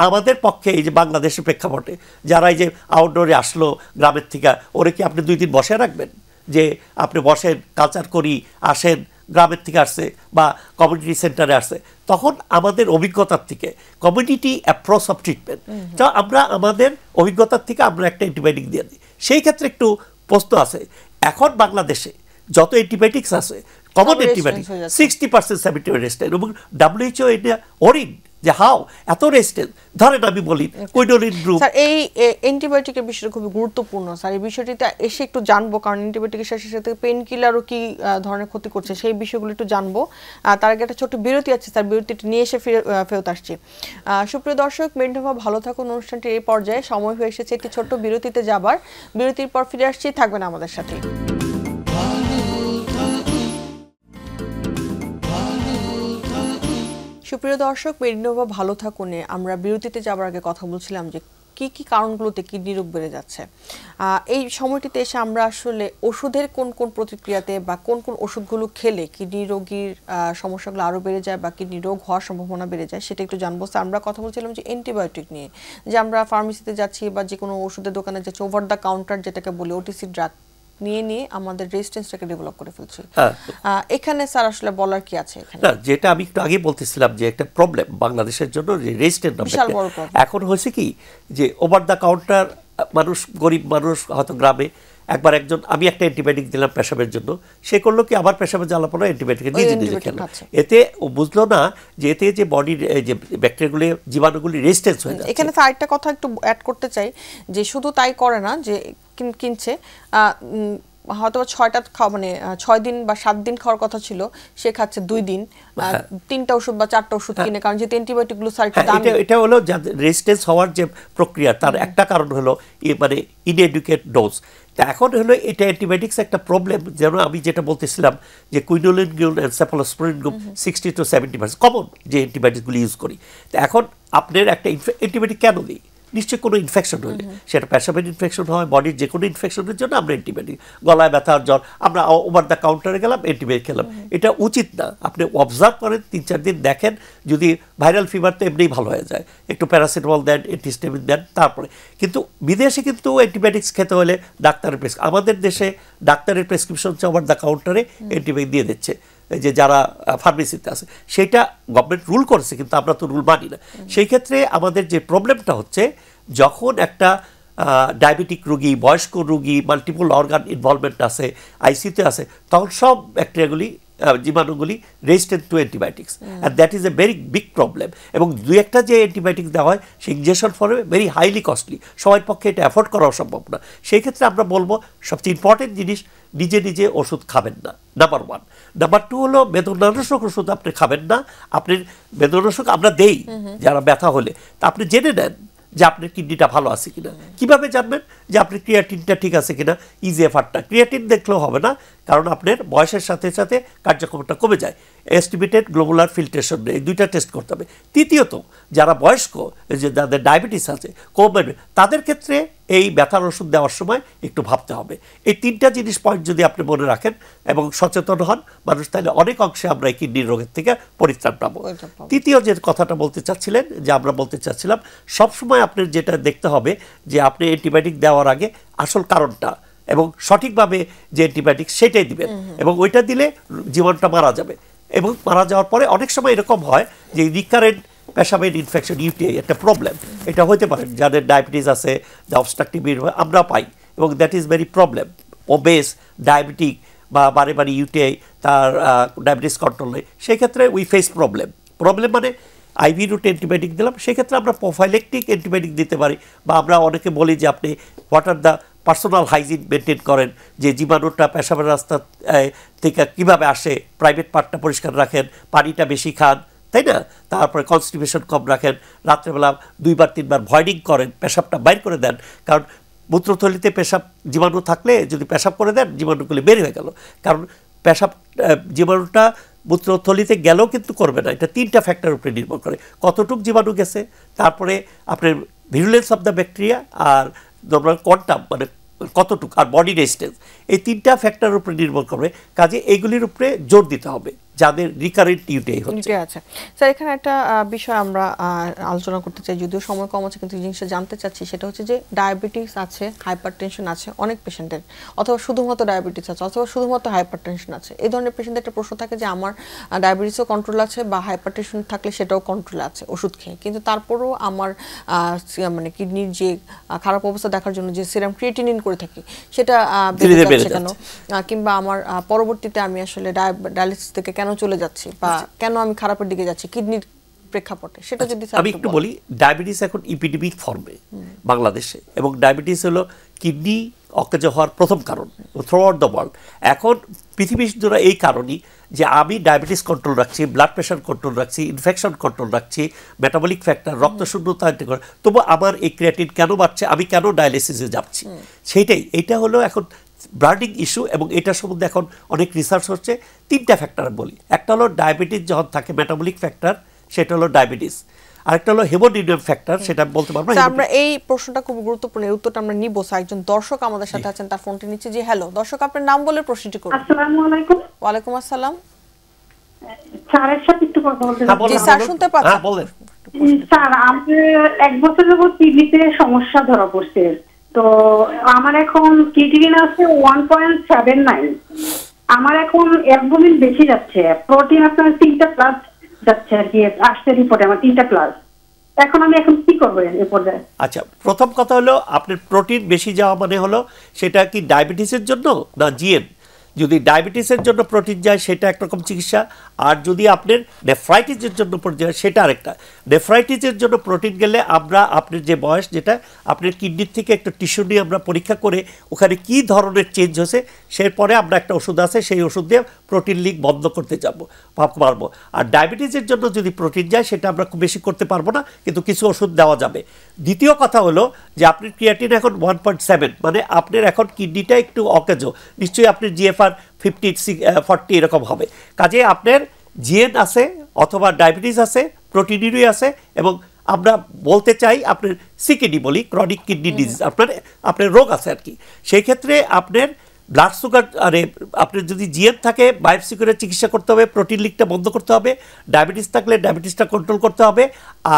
আমাদের পক্ষে এই যে বাংলাদেশের প্রেক্ষাপটে যারা এই যে আউটডোরে আসলো গ্রামের থেকে, ওরে কি আপনি 2 দিন বসে রাখবেন যে আপনি বসেন, কালচার করি, আসেন, গ্রামের থেকে আসছে বা কমিউনিটি সেন্টারে আসছে? তখন আমাদের অভিজ্ঞতার থেকে, কমিউনিটি অ্যাপ্রোচ অফ ট্রিটমেন্ট, তো আমরা আমাদের অভিজ্ঞতার থেকে আমরা একটা অ্যান্টিবায়োটিক দিয়ে দিই। সেই ক্ষেত্রে একটু প্রশ্ন আছে, এখন বাংলাদেশে যত অ্যান্টিবায়োটিক্স আছে, কমন অ্যান্টিবায়োটিক 60% সেমিটিভ রেজিস্ট্যান্ট, এবং WHO এটা অরিন যে হাও এত রেজিস্ট্যান্ট। ধরেন আমি বলি কুইনোলিন গ্রুপ। স্যার, এই অ্যান্টিবায়োটিকের বিষয়টা খুবই গুরুত্বপূর্ণ স্যার, এই বিষয়টিতে এসে একটু জানবো, কারণ অ্যান্টিবায়োটিকের সাথে সাথে পেইন কিলারও কি ধরনের ক্ষতি করছে সেই বিষয়গুলো একটু জানবো। তার আগে একটা ছোট্ট বিরতি আছে স্যার, বিরতিটি নিয়ে এসে ফেরত আসছি। সুপ্রিয় দর্শক, মেডিনোভা ভালো থাকুন অনুষ্ঠানটির এই পর্যায়ে সময় হয়ে এসেছে একটি ছোট্ট বিরতিতে যাবার। বিরতির পর ফিরে আসছি, থাকবেন আমাদের সাথে। সুপ্রিয় দর্শক, মেডিনোভা ভালো থাকুনে আমরা বিরতিতে যাবার আগে কথা বলছিলাম যে কি কি কারণগুলোতে কিডনি রোগ বেড়ে যাচ্ছে। এই সময়টিতে এসে আমরা আসলে ওষুধের কোন কোন প্রতিক্রিয়াতে বা কোন কোন ওষুধগুলো খেলে কিডনি রোগীর সমস্যাগুলো আরও বেড়ে যায় বা কিডনি রোগ হওয়ার সম্ভাবনা বেড়ে যায় সেটা একটু জানবো। আমরা কথা বলছিলাম যে অ্যান্টিবায়োটিক নিয়ে, যে আমরা ফার্মেসিতে যাচ্ছি বা যে কোনো ওষুধের দোকানে যাচ্ছি, ওভার দ্য কাউন্টার যেটাকে বলি ওটিসি ড্রাগ নিয়ে আমাদের রেজিস্ট্যান্সটাকে ডেভেলপ করে ফেলছি। এখানে স্যার আসলে বলার কি আছে? এখানে যেটা আমি একটু আগে বলতেছিলাম যে একটা প্রবলেম বাংলাদেশের জন্য যে রেজিস্ট্যান্স এখন হয়েছে কি যে ওভার দ্য কাউন্টার মানুষ, গরিব মানুষ হয়তো গ্রামে একবার একজন, আমি একটা অ্যান্টিবায়োটিক দিলাম পেশাবের জন্য, সে করলো কি আবার পেশাবে জ্বালা পড়া অ্যান্টিবায়োটিক নিজে নিজে খেলো। এতে ও বুঝলো না যে এতে যে বডির যে ব্যাকটেরিয়াগুলি জীবাণুগুলি রেজিস্ট্যান্স হয়ে যায়। এখানে স্যার একটা কথা একটু অ্যাড করতে চাই যে শুধু তাই করে না, যে কিনছে হয়তো 6 দিন বা 7 দিন খাওয়ার কথা ছিল, সে খাচ্ছে 2 দিন, 3টা ওষুধ বা 4টা ওষুধ কিনে, কারণ যেহেতু অ্যান্টিবায়োটিক গুলো স্যার এটা হলো রেজিস্ট্যান্স হওয়ার যে প্রক্রিয়া, তার একটা কারণ হলো মানে ইনএডুকেট ডোজ। তা এখন হলো এটা অ্যান্টিবায়োটিক্স একটা প্রবলেম। যেন আমি যেটা বলতেছিলাম যে কুইনোলিন গ্লুন and cephalosporin group 60 to 70% common যে অ্যান্টিবায়োটিকগুলি ইউজ করি। তো এখন আপনার একটা অ্যান্টিবায়োটিক কেন দিই? নিশ্চয়ই কোনো ইনফেকশন হলে, সেটা পেশাবের ইনফেকশন হয়, বডির যে কোনো ইনফেকশনের জন্য আমরা অ্যান্টিবায়োটিক, গলায় ব্যথার জ্বর আমরা ওভার দ্য কাউন্টারে গেলাম অ্যান্টিবায়োটিক খেলাম, এটা উচিত না। আপনি অবজার্ভ করেন 3-4 দিন দেখেন, যদি ভাইরাল ফিভার তো এমনিই ভালো হয়ে যায়, একটু প্যারাসিটামল দেন, অ্যান্টিহিস্টামিন দেন, তারপরে। কিন্তু বিদেশে কিন্তু অ্যান্টিবায়োটিক্স খেতে হলে ডাক্তারের আমাদের দেশে ডাক্তারের প্রেসক্রিপশন ওভার দ্য কাউন্টারে অ্যান্টিবায়োটিক দিয়ে দিচ্ছে, যে যারা ফার্মেসিতে আছে, সেটা গভর্নমেন্ট রুল করেছে, কিন্তু আমরা তো রুল মানি না। সেই ক্ষেত্রে আমাদের যে প্রবলেমটা হচ্ছে, যখন একটা ডায়াবেটিক রোগী, বয়স্ক রোগী, মাল্টিপল অর্গান ইনভলভমেন্ট আছে, আইসিইউতে আছে, তখন সব ব্যাকটেরিয়াগুলি, জীবাণুগুলি resistant to antibiotics, and that is a very big problem. এবং 2-1টা যে অ্যান্টিবায়োটিক দেওয়া হয় সেই ইনজেকশন ফর্মে ভেরি হাইলি কস্টলি, সবার পক্ষে এটা অ্যাফোর্ড করা সম্ভব না। সেই ক্ষেত্রে আমরা বলবো সবচেয়ে ইম্পর্টেন্ট জিনিস, নিজে নিজে ওষুধ খাবেন না, নাম্বার 1। নাম্বার 2 হলো বেদনানাশক ওষুধ আপনি খাবেন না। আপনি বেদনানাশক আমরা দেই যারা ব্যথা হলে, তা আপনি জেনে নেন যে আপনার কিডনিটা ভালো আছে কিনা। কিভাবে জানবেন যে আপনার ক্রিয়াটিনটা ঠিক আছে কিনা? ইজিএফআরটা, ক্রিয়াটিন দেখলেও হবে না, কারণ আপনার বয়সের সাথে সাথে কার্যক্ষমতা কমে যায়। এস্টিমেটেড গ্লোবুলার ফিল্ট্রেশন, এই 2টা টেস্ট করতে হবে। তৃতীয়ত, যারা বয়স্ক, যে যাদের ডায়াবেটিস আছে, কমবে, তাদের ক্ষেত্রে এই ব্যথার ওষুধ দেওয়ার সময় একটু ভাবতে হবে। এই 3টা জিনিস পয়েন্ট যদি আপনি মনে রাখেন এবং সচেতন হন মানুষ, তাহলে অনেক অংশে আমরা এই কিডনির রোগের থেকে পরিত্রাণ পাবো। তৃতীয় যে কথাটা বলতে চাচ্ছিলেন, যে আমরা বলতে চাচ্ছিলাম, সবসময় আপনার যেটা দেখতে হবে যে আপনি অ্যান্টিবায়োটিক দেওয়ার আগে আসল কারণটা এবং সঠিকভাবে যে অ্যান্টিবায়োটিক সেটাই দিবেন, এবং ওইটা দিলে জীবাণুটা মারা যাবে। এবং মারা যাওয়ার পরে অনেক সময় এরকম হয় যে রিকারেন্ট পেশাবের ইনফেকশন, ইউটিআই একটা প্রবলেম, এটা হতে পারে। যাদের ডায়াবেটিস আছে, অবস্ট্রাকটিভ আমরা পাই, এবং that is very problem. Obeys, diabetic বা বারে বারে ইউটিআই, তার ডায়াবেটিস কন্ট্রোল নেই, সেক্ষেত্রে উই ফেস প্রবলেম মানে আইভি রুট অ্যান্টিবায়োটিক দিলাম, সেক্ষেত্রে আমরা প্রোফাইলেকটিক অ্যান্টিবায়োটিক দিতে পারি। বা আমরা অনেকে বলি যে আপনি what are the personal hygiene maintain করেন, যে জীবাণুটা পেশাবের রাস্তা থেকে কীভাবে আসে, প্রাইভেট পার্টটা পরিষ্কার রাখেন, পানিটা বেশি খান, তাই না? তারপরে কনস্টিপেশন কম রাখেন, রাত্রেবেলা 2-3 বার ভয়েডিং করেন, পেশাবটা বাইর করে দেন, কারণ মূত্রথলিতে পেশাব জীবাণু থাকলে যদি পেশাব করে দেন, জীবাণুগুলি বের হয়ে গেল। কারণ পেশাব জীবাণুটা মূত্রথলিতে গেলেও কিন্তু করবে না, এটা 3টা ফ্যাক্টরের উপরে নির্ভর করে, কতটুক জীবাণু গেছে, তারপরে আপনার ভিরুলেন্স অফ দ্য ব্যাকটেরিয়া, আর কোয়ান্টাম মানে কতটুকু, আর বডি রেজিস্ট্যান্স, এই 3টা ফ্যাক্টরের উপরে নির্ভর করবে। কাজে এইগুলির উপরে জোর দিতে হবে যাদের রিকারেন্ট ইউটিআই হচ্ছে। আচ্ছা স্যার, এখানে একটা বিষয় আমরা আলোচনা করতে চাই, যদিও সময় কম আছে, কিন্তু জিনিসটা জানতে চাচ্ছি, সেটা হচ্ছে যে ডায়াবেটিস আছে, হাইপারটেনশন আছে অনেক পেশেন্টের, অথবা শুধুমাত্র ডায়াবেটিস আছে, অথবা শুধুমাত্র হাইপারটেনশন আছে। এই ধরনের পেশেন্টের একটা প্রশ্ন থাকে যে আমার ডায়াবেটিসও কন্ট্রোল আছে বা হাইপারটেনশন থাকলে সেটাও কন্ট্রোলে আছে ওষুধ খেয়ে, কিন্তু তারপরেও আমার মানে কিডনির যে খারাপ অবস্থা দেখার জন্য যে সিরাম ক্রিয়েটিনিন করে থাকি সেটা বেড়ে যাচ্ছে কেন, কিংবা আমার পরবর্তীতে আমি আসলে ডায়ালিসিস থেকে কেন চলে যাচ্ছি বা কেন আমি খারাপের দিকে যাচ্ছি কিডনির প্রেক্ষাপটে, সেটা যদি আমি একটু বলি। ডায়াবেটিস এখন ইপিডেমিক ফর্মে বাংলাদেশে, এবং ডায়াবেটিস হলো কিডনি অকেজো হওয়ার প্রথম কারণ থ্রু আউট দ্য ওয়ার্ল্ড। এখন পৃথিবী জুড়ে এই কারণই যে আমি ডায়াবেটিস কন্ট্রোল রাখছি, ব্লাড প্রেশার কন্ট্রোল রাখছি, ইনফেকশন কন্ট্রোল রাখছি, মেটাবলিক ফ্যাক্টর, রক্তশূন্যতা, তবু আমার এই ক্রিয়াটিন কেন বাড়ছে, আমি কেন ডায়ালিসিসে যাচ্ছি, সেইটাই। এইটা হলো এখন ব্রার্ডিং ইস্যু, এবং এটা সম্বন্ধে এখন অনেক রিসার্চ হচ্ছে। 3টা ফ্যাক্টর বলি, একটা হলো ডায়াবেটিস যখন থাকে, মেটাবলিক ফ্যাক্টর, সেটা হলো ডায়াবেটিস। আরেকটা হলো হেমোডিনাম ফ্যাক্টর, সেটা আমি বলতে পারবো না। আমরা এই প্রশ্নটা খুব গুরুত্বপূর্ণ, এই উত্তরটা আমরা নিব। একজন দর্শক আমাদের সাথে আছেন, তার ফোনটি নিচ্ছে। জি হ্যালো দর্শক, আপনার নাম বলে প্রশ্নটি করুন। আসসালামু আলাইকুম। ওয়ালাইকুম আসসালাম। স্যারের সাথে একটু কথা বলতে চাই। জি স্যার, শুনতে পাচ্ছেন? বলেন। স্যার, আমার 1 বছর যাবত কিডনিতে সমস্যা ধরা পড়ছে। তো আমার এখন ক্রিয়েটিনিন আছে 1.79। আমার এখন অ্যালবুমিন বেশি যাচ্ছে, প্রোটিন আপনার 3টা প্লাস যাচ্ছে আর কি, আসছে রিপোর্টে আমার 3টা প্লাস। এখন আমি কি করবো এই পর্যায়ে? আচ্ছা, প্রথম কথা হলো আপনার প্রোটিন বেশি যাওয়া মানে হলো সেটা কি ডায়াবেটিসের জন্য না জিএন? যদি ডায়াবেটিসের জন্য প্রোটিন যায় সেটা একরকম চিকিৎসা, আর যদি আপনার নেফ্রাইটিসের জন্য প্রোটিন যায় সেটা আরেকটা। নেফ্রাইটিসের জন্য প্রোটিন গেলে আমরা আপনার যে বয়স, যেটা আপনার কিডনির থেকে একটা টিস্যু নিয়ে আমরা পরীক্ষা করে ওখানে কি ধরনের চেঞ্জ হয়েছে, সেরপরে আমরা একটা ওষুধ আছে, সেই ওষুধ দিয়ে প্রোটিন লিক বন্ধ করতে পারবো। আর ডায়াবেটিসের জন্য যদি প্রোটিন যায় সেটা আমরা খুব বেশি করতে পারবো না, কিন্তু কিছু ওষুধ দেওয়া যাবে। দ্বিতীয় কথা হলো যে আপনার ক্রিয়াটিন এখন 1.7, মানে আপনার এখন কিডনিটা একটু অকেজো, নিশ্চয়ই আপনার জিএফআর 50-40 এরকম হবে। কাজে আপনার জিএন আছে অথবা ডায়াবেটিস আছে, প্রোটিনিউরি আছে, এবং আমরা বলতে চাই আপনার সিকেডি বলি, ক্রনিক কিডনি ডিজিজ, আপনার রোগ আছে আর কি। সেই ক্ষেত্রে আপনার ব্লাড সুগার, আপনার যদি জিএন থাকে বায়োপসি করে চিকিৎসা করতে হবে, প্রোটিন লিকটা বন্ধ করতে হবে। ডায়াবেটিস থাকলে ডায়াবেটিসটা কন্ট্রোল করতে হবে,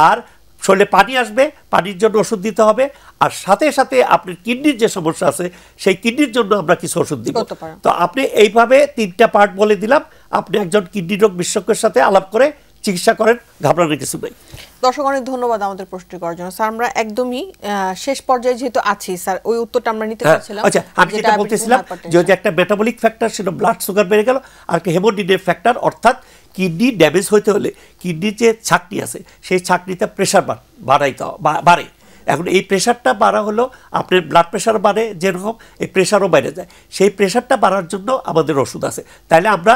আর শরীরে পানি আসবে, পানির জন্য ওষুধ দিতে হবে, আর সাথে সাথে আপনার কিডনির যে সমস্যা আছে সেই কিডনির জন্য আমরা কিছু ওষুধ দিব। তো আপনি এইভাবে 3টা পার্ট বলে দিলাম, আপনি একজন কিডনি রোগ বিশেষজ্ঞের সাথে আলাপ করে চিকিৎসা করেন, ঘাবড়ানোর কিছু নেই। দর্শক অনেক ধন্যবাদ আমাদের প্রশ্নটি করার জন্য। স্যার, আমরা একদমই শেষ পর্যায়ে যেহেতু আছি স্যার, ওই উত্তরটা আমরা নিতে চাচ্ছিলাম। আচ্ছা, আমি যেটা বলতেছিলাম যে একটা মেটাবলিক ফ্যাক্টর, সেটা ব্লাড সুগার বেড়ে গেল, আর একটা হেমোডিনাম ফ্যাক্টর, অর্থাৎ কিডনি ড্যামেজ হইতে হলে কিডনির যে ছাকনি আছে সেই ছাকনিতে প্রেশার বাড়ে। এখন এই প্রেশারটা বাড়া হলো আপনার ব্লাড প্রেশার বাড়ে, যেরকম এই প্রেশারও বেড়ে যায়। সেই প্রেশারটা বাড়ার জন্য আমাদের ওষুধ আছে। তাইলে আমরা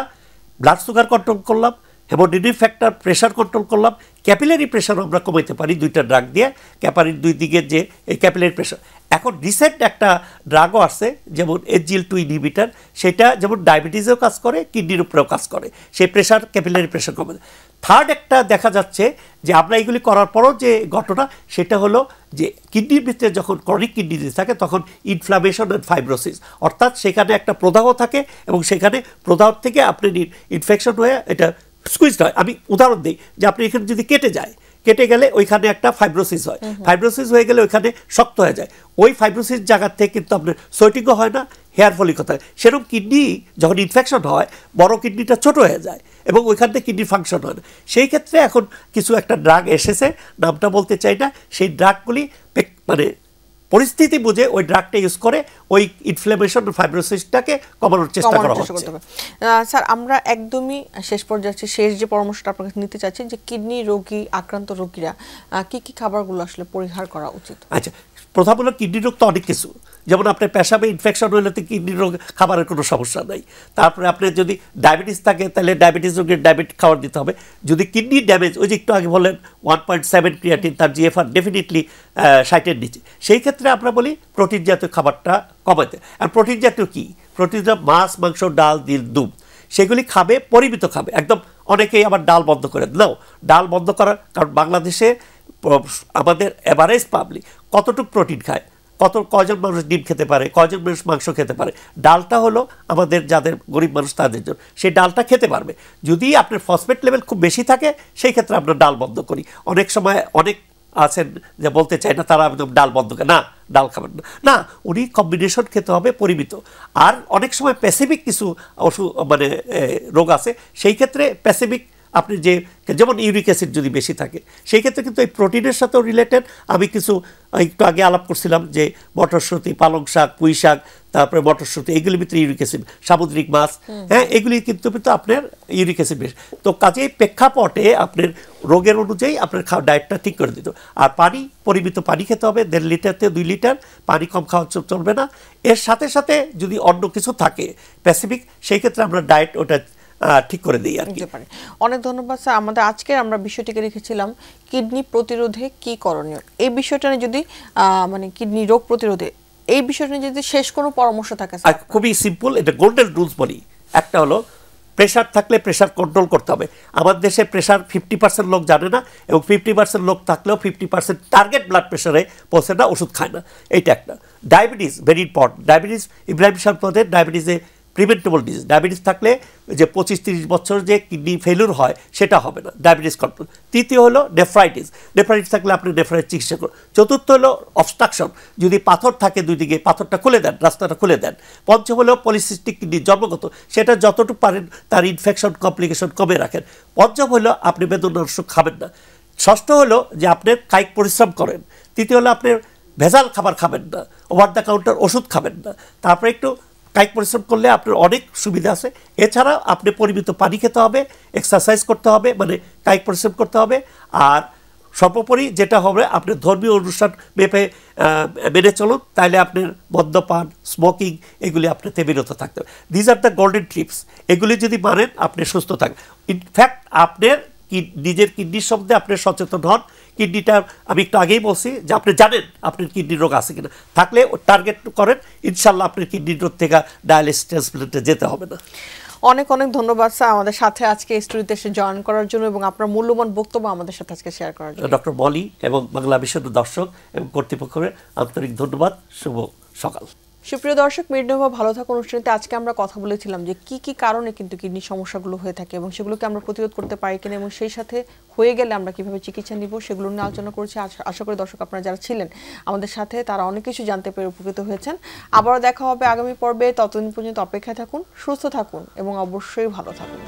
ব্লাড সুগার কন্ট্রোল করলাম, হেমোডিনাম ফ্যাক্টর প্রেশার কন্ট্রোল করলাম, ক্যাপিলারি প্রেশারও আমরা কমাইতে পারি 2টা ড্রাগ দিয়ে, ক্যাপারির 2 দিকের যে এই ক্যাপিলারি প্রেশার। এখন রিসেন্ট একটা ড্রাগও আসছে, যেমন SGLT2 ইনহিবিটর, সেটা যেমন ডায়াবেটিসেও কাজ করে, কিডনির উপরেও কাজ করে, সেই প্রেশার ক্যাপিলারি প্রেশার কমে। থার্ড একটা দেখা যাচ্ছে যে আমরা এগুলি করার পরও যে ঘটনা, সেটা হলো যে কিডনির ভিতরে যখন ক্রনিক কিডনি ডিজিজ থাকে তখন ইনফ্লামেশন অ্যান্ড ফাইব্রোসিস, অর্থাৎ সেখানে একটা প্রদাহ থাকে এবং সেখানে প্রদাহ থেকে আপনার ইনফেকশন হয়ে এটা স্কুইজড হয়। আমি উদাহরণ দিই যে আপনি এখানে যদি কেটে গেলে ওইখানে একটা ফাইব্রোসিস হয়, ফাইব্রোসিস হয়ে গেলে ওইখানে শক্ত হয়ে যায়, ওই ফাইব্রোসিস জায়গার থেকে কিন্তু আপনার সোয়েটিংও হয় না, হেয়ার ফলিক হয়। সেরকম কিডনি যখন ইনফেকশন হয়, বড় কিডনিটা ছোট হয়ে যায় এবং ওইখান থেকে কিডনির ফাংশন হয় না। সেই ক্ষেত্রে এখন কিছু একটা ড্রাগ এসেছে, নামটা বলতে চাই না, সেই ড্রাগগুলি মানে পরিস্থিতি বুঝে ওই ড্রাগটা ইউজ করে ওই ইনফ্লামেশন ফাইব্রোসিসটাকে কমানোর চেষ্টা করা হচ্ছে। স্যার, আমরা একদমই শেষ পর্যায়ে আছি। শেষ যে পরামর্শটা আপনার কাছে নিতে চাচ্ছি যে কিডনি রোগী, আক্রান্ত রোগীরা কি কি খাবারগুলো আসলে পরিহার করা উচিত? আচ্ছা, প্রথম হলো কিডনি রোগ তো অনেক কিছু, যেমন আপনার পেশাবে ইনফেকশন হলে তো কিডনি রোগ খাবারের কোনো সমস্যা নাই। তারপরে আপনার যদি ডায়াবেটিস থাকে তাহলে ডায়াবেটিস রোগের ডায়াবেটিস খাবার দিতে হবে। যদি কিডনি ড্যামেজ, ওই যে একটু আগে বলেন 1.7 ক্রিয়াটিন, তার জিএফআর ডেফিনেটলি 60-এর নিচে, সেই ক্ষেত্রে আমরা বলি প্রোটিন জাতীয় খাবারটা কমাতে। আর প্রোটিন জাতীয় কী? প্রোটিন মাছ, মাংস, ডাল, দুধ, সেগুলি খাবে, পরিমিত খাবে একদম। অনেকেই আবার ডাল বন্ধ করে নাও, ডাল বন্ধ করার কারণ বাংলাদেশে আমাদের এভারেজ পাবলিক কতটুকু প্রোটিন খায়, কয়জন মানুষ ডিম খেতে পারে, কয়জন মানুষ মাংস খেতে পারে। ডালটা হলো আমাদের যাদের গরিব মানুষ তাদের জন্য, সেই ডালটা খেতে পারবে। যদি আপনার ফসফেট লেভেল খুব বেশি থাকে সেই ক্ষেত্রে আমরা ডাল বন্ধ করি। অনেক সময় অনেক আছেন যে বলতে চায় না, তারা একদম ডাল বন্ধ করে না, ডাল খাবেন না, উনি কম্বিনেশন খেতে হবে পরিমিত। আর অনেক সময় প্যাসিফিক কিছু রোগ আছে, সেই ক্ষেত্রে প্যাসিফিক আপনি যেমন ইউরিক অ্যাসিড যদি বেশি থাকে সেই ক্ষেত্রে কিন্তু এই প্রোটিনের সাথেও রিলেটেড। আমি কিছু একটু আগে আলাপ করছিলাম যে মটরশুঁটি, পালং শাক, পুঁই শাক, তারপরে মটরশুঁটি, এগুলির ভিতরে ইউরিক অ্যাসিড, সামুদ্রিক মাছ, হ্যাঁ, এগুলি কিন্তু আপনার ইউরিক অ্যাসিড বেশি। তো কাজেই প্রেক্ষাপটে আপনার রোগের অনুযায়ী আপনার ডায়েটটা ঠিক করে দিত। আর পানি, পরিমিত পানি খেতে হবে, 1.5 লিটার থেকে 2 লিটার, পানি কম খাওয়া চলবে না। এর সাথে সাথে যদি অন্য কিছু থাকে স্পেসিফিক, সেই ক্ষেত্রে আমরা ডায়েট ওটা ঠিক করে দিই আর কি। অনেক ধন্যবাদ স্যার। আমাদের আজকে আমরা বিষয়টিকে রেখেছিলাম কিডনি প্রতিরোধে কি করণীয়। এই বিষয়টা নিয়ে যদি কিডনি রোগ প্রতিরোধে এই বিষয়টা নিয়ে যদি শেষ কোনো পরামর্শ থাকে। খুবই সিম্পল, এটা গোল্ডেন রুলস বলি। একটা হলো প্রেশার থাকলে প্রেশার কন্ট্রোল করতে হবে। আমার দেশে প্রেশার 50% লোক জানে না, এবং 50% লোক থাকলেও 50% টার্গেট ব্লাড প্রেশারে পৌঁছে না, ওষুধ খায় না। এইটা একটা। Diabetes very important. Diabetes Ibrahim সাহেবের ডায়াবেটিসে প্রিভেন্টেবল ডিজিজ। ডায়াবেটিস থাকলে যে 25-30 বছর যে কিডনি ফেলিউর হয় সেটা হবে না, ডায়াবেটিস কন্ট্রোল। তৃতীয় হলো নেফ্রাইটিস। নেফ্রাইটিস থাকলে আপনি নেফ্রাইটিস চিকিৎসা করুন। চতুর্থ হলো অবস্ট্রাকশন, যদি পাথর থাকে দুই দিকে, পাথরটা খুলে দেন, রাস্তাটা খুলে দেন। পঞ্চম হলো পলিসিস্টিক কিডনি জন্মগত, সেটা যতটুকু পারেন তার ইনফেকশন কমপ্লিকেশন কমে রাখেন। পঞ্চম হলো আপনি বেদনাশক খাবেন না। ষষ্ঠ হলো যে আপনি কায়িক পরিশ্রম করেন। তৃতীয় হলো আপনি ভেজাল খাবার খাবেন না, ওভার দ্য কাউন্টার ওষুধ খাবেন না। তারপরে একটু কায়িক পরিশ্রম করলে আপনার অনেক সুবিধা আছে। এছাড়া আপনি পরিমিত পানি খেতে হবে, এক্সারসাইজ করতে হবে, মানে কায়িক পরিশ্রম করতে হবে। আর সর্বোপরি যেটা হবে, আপনি ধর্মীয় অনুষ্ঠান মেনে চলুন, তাহলে আপনার মদ্যপান, স্মোকিং এগুলি আপনাতে বিরত থাকতে হবে। These are the golden tips. এগুলি যদি মানেন আপনি সুস্থ থাকবেন। ইনফ্যাক্ট আপনার নিজের কিডনির সম্বন্ধে আপনি সচেতন হন। কিডনিটা আমি একটু আগেই বলছি যে আপনি জানেন আপনার কিডনির রোগ আছে কিনা, থাকলে টার্গেট করেন, ইনশাল্লাহ আপনার কিডনির রোগ থেকে ডায়ালিসিস ট্রান্সপ্লান্টে যেতে হবে না। অনেক অনেক ধন্যবাদ স্যার আমাদের সাথে আজকে স্টুডিওতে এসে জয়েন করার জন্য এবং আপনার মূল্যবান বক্তব্য আমাদের সাথে আজকে শেয়ার করার জন্য। ডক্টর মলি এবং বাংলা মিশনের দর্শক এবং কর্তৃপক্ষের আন্তরিক ধন্যবাদ। শুভ সকাল। সুপ্রিয় দর্শক, মেডিনোভা ভালো থাকুন অনুষ্ঠানতে আজকে আমরা কথা বলেছিলাম যে কি কি কারণে কিন্তু কিডনির সমস্যাগুলো হয়ে থাকে এবং সেগুলোকে আমরা প্রতিরোধ করতে পারি কিনা, এবং সেই সাথে হয়ে গেলে আমরা কিভাবে চিকিৎসা নিব সেগুলো নিয়ে আলোচনা করেছি। আশা করি দর্শক আপনারা যারা ছিলেন আমাদের সাথে তারা অনেক কিছু জানতে পেরে উপকৃত হয়েছেন। আবারও দেখা হবে আগামী পর্বে। ততদিন পর্যন্ত অপেক্ষায় থাকুন, সুস্থ থাকুন এবং অবশ্যই ভালো থাকুন।